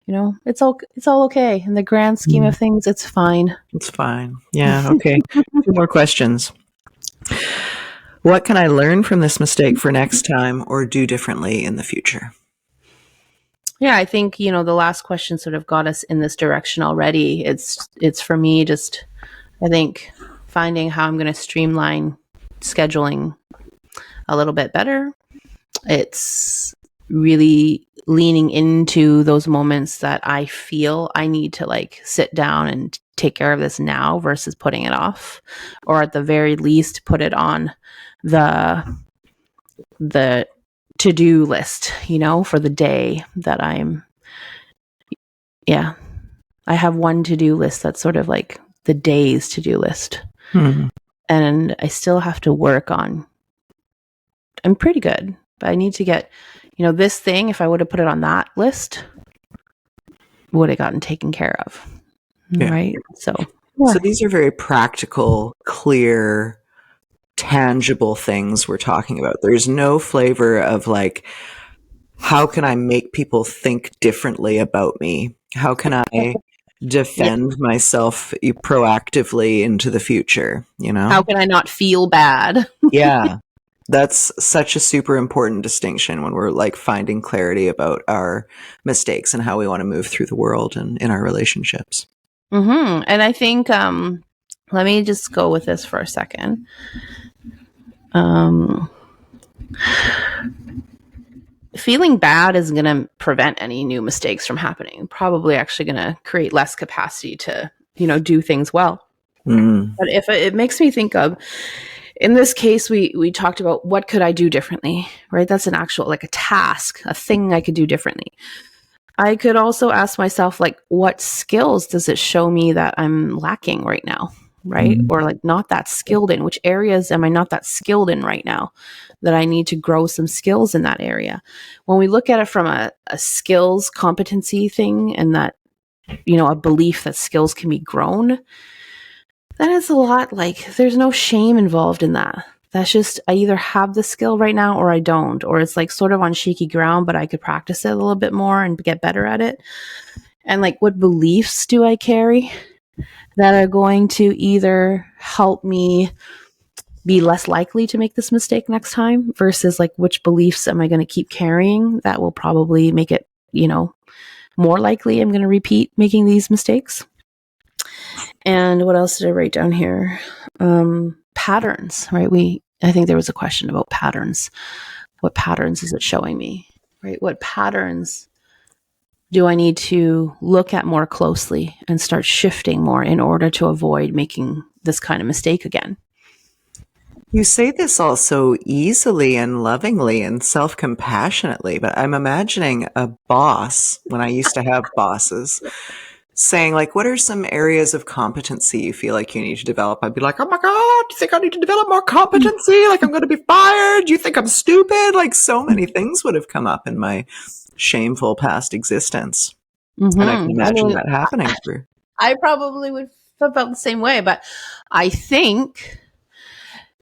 It's all okay. In the grand scheme of things, it's fine. It's fine. Yeah. Okay. Two more questions. What can I learn from this mistake for next time or do differently in the future? Yeah, I think, the last question sort of got us in this direction already. It's for me just, I think, finding how I'm going to streamline scheduling a little bit better. It's really leaning into those moments that I feel I need to like sit down and take care of this now versus putting it off, or at the very least put it on the to-do list, for the day that I have one to-do list that's sort of like the day's to-do list. And I still have to work on, I'm pretty good, but I need to get, this thing, if I would have put it on that list, would have gotten taken care of. Yeah. Right? So these are very practical, clear, tangible things we're talking about. There's no flavor of like, how can I make people think differently about me? How can I defend myself proactively into the future, you know? How can I not feel bad? Yeah. That's such a super important distinction when we're like finding clarity about our mistakes and how we want to move through the world and in our relationships. And I think, let me just go with this for a second. Feeling bad is going to prevent any new mistakes from happening. Probably actually going to create less capacity to, do things well. But if it makes me think of, in this case, we talked about what could I do differently, right? That's an actual, like a task, a thing I could do differently. I could also ask myself, like, what skills does it show me that I'm lacking right now, right? Or like not that skilled in? Which areas am I not that skilled in right now that I need to grow some skills in that area? When we look at it from a skills competency thing and that, a belief that skills can be grown, then it's a lot like there's no shame involved in that. That's just, I either have the skill right now or I don't, or it's like sort of on shaky ground, but I could practice it a little bit more and get better at it. And like, what beliefs do I carry that are going to either help me be less likely to make this mistake next time versus like, which beliefs am I going to keep carrying that will probably make it, more likely I'm going to repeat making these mistakes. And what else did I write down here? Patterns, right? I think there was a question about patterns. What patterns is it showing me, right? What patterns do I need to look at more closely and start shifting more in order to avoid making this kind of mistake again? You say this all so easily and lovingly and self-compassionately, but I'm imagining a boss, when I used to have bosses, saying like, what are some areas of competency you feel like you need to develop? I'd be like, oh my God, do you think I need to develop more competency? Like I'm going to be fired? Do you think I'm stupid? Like so many things would have come up in my shameful past existence. And I can imagine that happening for. I probably would feel about the same way, but I think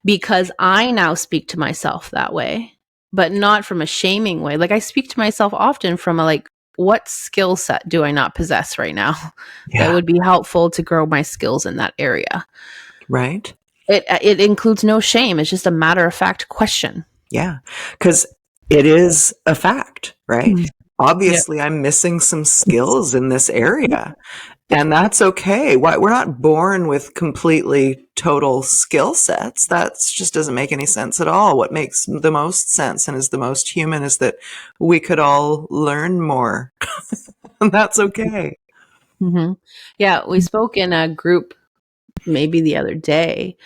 because I now speak to myself that way, but not from a shaming way. Like I speak to myself often from a like, what skill set do I not possess right now that would be helpful to grow my skills in that area? Right. It includes no shame. It's just a matter of fact question. Yeah. Because it is a fact, right? Obviously, I'm missing some skills in this area. And that's okay. We're not born with completely total skill sets. That just doesn't make any sense at all. What makes the most sense and is the most human is that we could all learn more. And that's okay. Yeah, we spoke in a group maybe the other day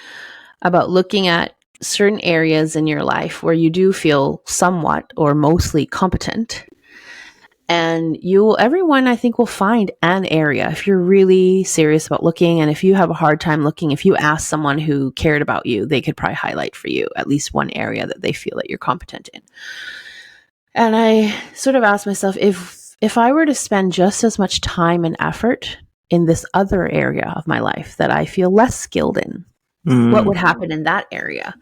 about looking at certain areas in your life where you do feel somewhat or mostly competent. And everyone I think will find an area if you're really serious about looking. And if you have a hard time looking, if you ask someone who cared about you, they could probably highlight for you at least one area that they feel that you're competent in. And I sort of asked myself, if I were to spend just as much time and effort in this other area of my life that I feel less skilled in, what would happen in that area?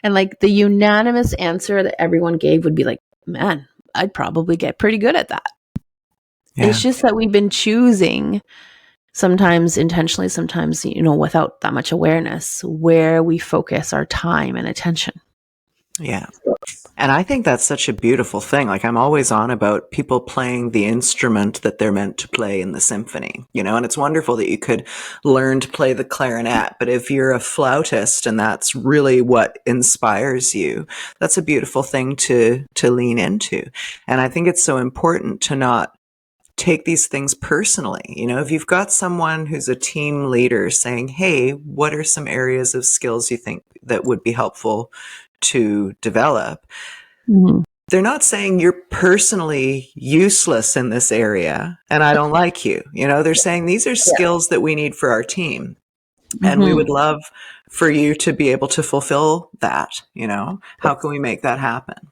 And like the unanimous answer that everyone gave would be like, man, I'd probably get pretty good at that. Yeah. It's just that we've been choosing, sometimes intentionally, sometimes, without that much awareness, where we focus our time and attention. Yeah. And I think that's such a beautiful thing. Like I'm always on about people playing the instrument that they're meant to play in the symphony, and it's wonderful that you could learn to play the clarinet. But if you're a flautist and that's really what inspires you, that's a beautiful thing to lean into. And I think it's so important to not take these things personally. If you've got someone who's a team leader saying, hey, what are some areas of skills you think that would be helpful to develop? They're not saying you're personally useless in this area and I don't like you. They're saying these are skills that we need for our team. And we would love for you to be able to fulfill that. How can we make that happen?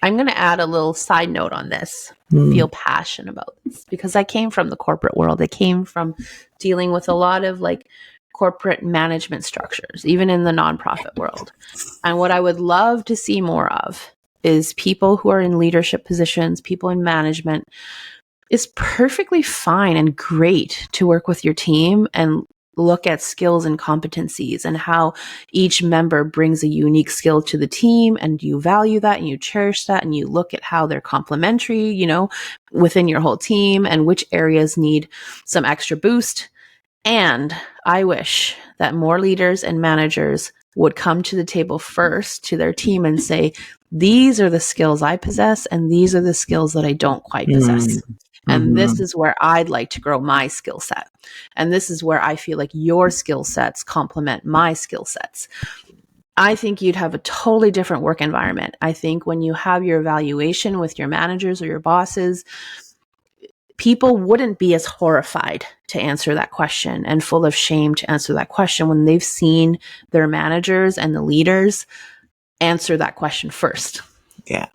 I'm going to add a little side note on this. I feel passionate about this because I came from the corporate world. I came from dealing with a lot of like corporate management structures, even in the nonprofit world. And what I would love to see more of is people who are in leadership positions, people in management, is perfectly fine and great to work with your team and look at skills and competencies and how each member brings a unique skill to the team, and you value that and you cherish that, and you look at how they're complementary, within your whole team, and which areas need some extra boost. And I wish that more leaders and managers would come to the table first to their team and say, these are the skills I possess, and these are the skills that I don't quite possess. And this is where I'd like to grow my skill set. And this is where I feel like your skill sets complement my skill sets. I think you'd have a totally different work environment. I think when you have your evaluation with your managers or your bosses, people wouldn't be as horrified to answer that question and full of shame to answer that question when they've seen their managers and the leaders answer that question first. Yeah.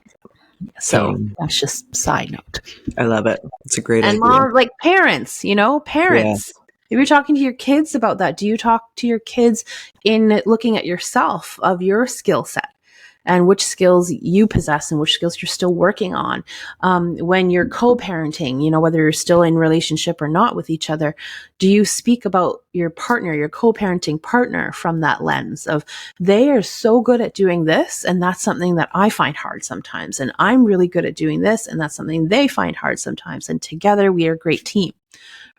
So that's just side note. I love it. It's a great idea. Mom, like parents, parents. Yeah. If you're talking to your kids about that, do you talk to your kids in looking at yourself, of your skill set and which skills you possess and which skills you're still working on? When you're co-parenting, whether you're still in relationship or not with each other, do you speak about your partner, your co-parenting partner, from that lens of, they are so good at doing this, and that's something that I find hard sometimes, and I'm really good at doing this, and that's something they find hard sometimes, and together we are a great team,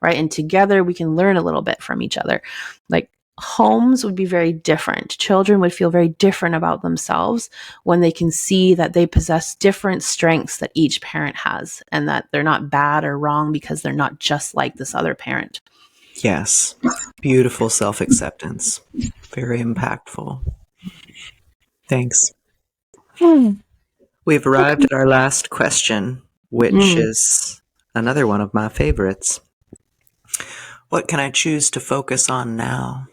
right? And together we can learn a little bit from each other. Like, homes would be very different. Children would feel very different about themselves when they can see that they possess different strengths that each parent has, and that they're not bad or wrong because they're not just like this other parent. Yes. Beautiful self-acceptance. Very impactful. Thanks. We've arrived at our last question, which is another one of my favorites. What can I choose to focus on now?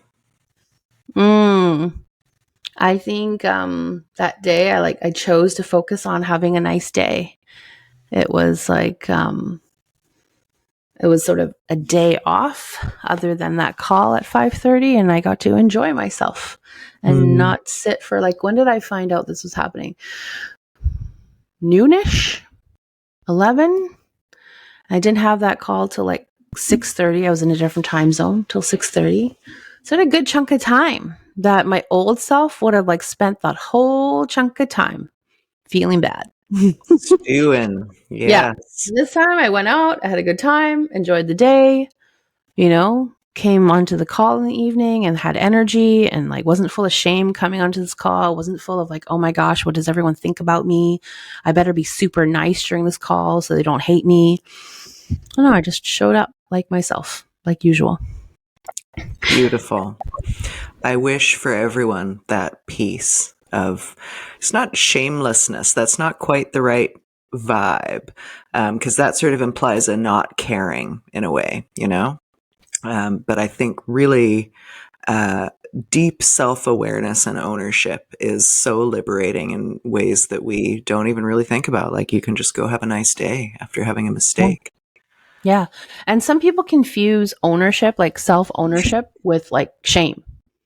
I think that day I chose to focus on having a nice day. It was like it was sort of a day off other than that call at 5:30, and I got to enjoy myself and not sit for, like, when did I find out this was happening? Noonish? 11? I didn't have that call till like 6:30. I was in a different time zone till 6:30. So I had a good chunk of time that my old self would have spent that whole chunk of time feeling bad. Stewing. Yes. Yeah. This time I went out, I had a good time, enjoyed the day, came onto the call in the evening and had energy, and wasn't full of shame coming onto this call, wasn't full of oh my gosh, what does everyone think about me? I better be super nice during this call so they don't hate me. No, I just showed up like myself, like usual. Beautiful. I wish for everyone that piece of, it's not shamelessness. That's not quite the right vibe. Because that sort of implies a not caring in a way, but I think really deep self-awareness and ownership is so liberating in ways that we don't even really think about. Like, you can just go have a nice day after having a mistake. Yeah. And some people confuse ownership, like self-ownership, with shame.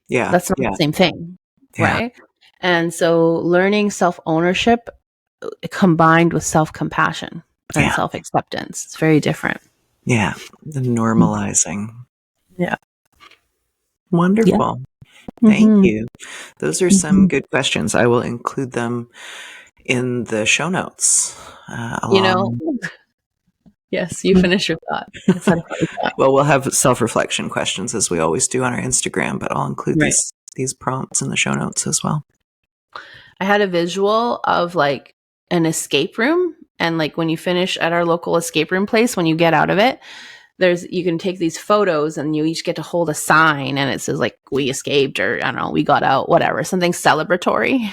Yeah. That's not the same thing. Yeah. Right. And so learning self-ownership combined with self-compassion and self-acceptance, it's very different. Yeah. The normalizing. Yeah. Wonderful. Yeah. Thank you. Those are some good questions. I will include them in the show notes. Yes, you finish your thought. Well, we'll have self-reflection questions as we always do on our Instagram, but I'll include these prompts in the show notes as well. I had a visual of an escape room, and when you finish at our local escape room place, when you get out of it, you can take these photos and you each get to hold a sign, and it says we escaped, or I don't know, we got out, whatever, something celebratory.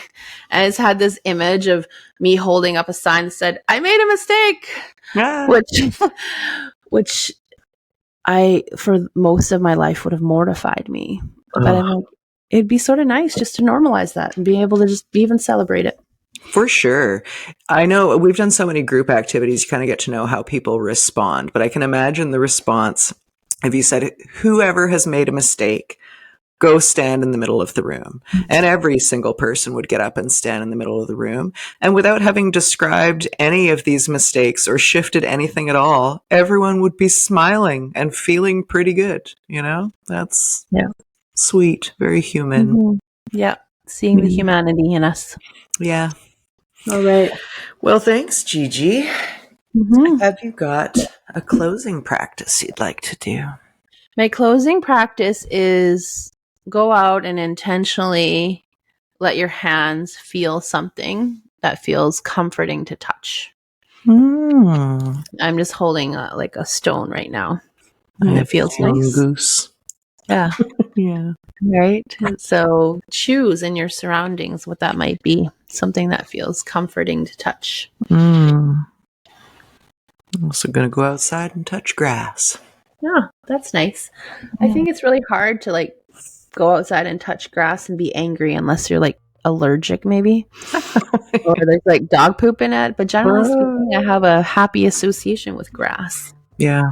And it's had this image of me holding up a sign that said, I made a mistake, which I, for most of my life, would have mortified me. But I'm like, it'd be sort of nice just to normalize that and be able to just even celebrate it. For sure. I know we've done so many group activities, you kind of get to know how people respond, but I can imagine the response if you said, whoever has made a mistake, go stand in the middle of the room. And every single person would get up and stand in the middle of the room. And without having described any of these mistakes or shifted anything at all, everyone would be smiling and feeling pretty good. That's sweet, very human. Mm-hmm. Yeah. Seeing the humanity in us. Yeah. All right. Well, thanks, Gigi. Mm-hmm. Have you got a closing practice you'd like to do? My closing practice is go out and intentionally let your hands feel something that feels comforting to touch. I'm just holding like a stone right now, and it feels nice. Mongoose. Yeah. Yeah. Right. And so choose in your surroundings what that might be. Something that feels comforting to touch. I'm also going to go outside and touch grass. Yeah, that's nice. I think it's really hard to like go outside and touch grass and be angry unless you're like allergic maybe. Or there's like dog poop in it. But generally speaking, I have a happy association with grass. Yeah.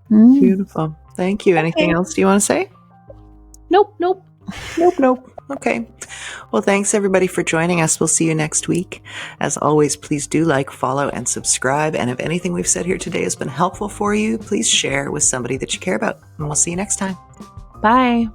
Beautiful. Thank you. Anything else do you want to say? Nope. Okay. Well, thanks everybody for joining us. We'll see you next week. As always, please do like, follow, and subscribe. And if anything we've said here today has been helpful for you, please share with somebody that you care about. And we'll see you next time. Bye.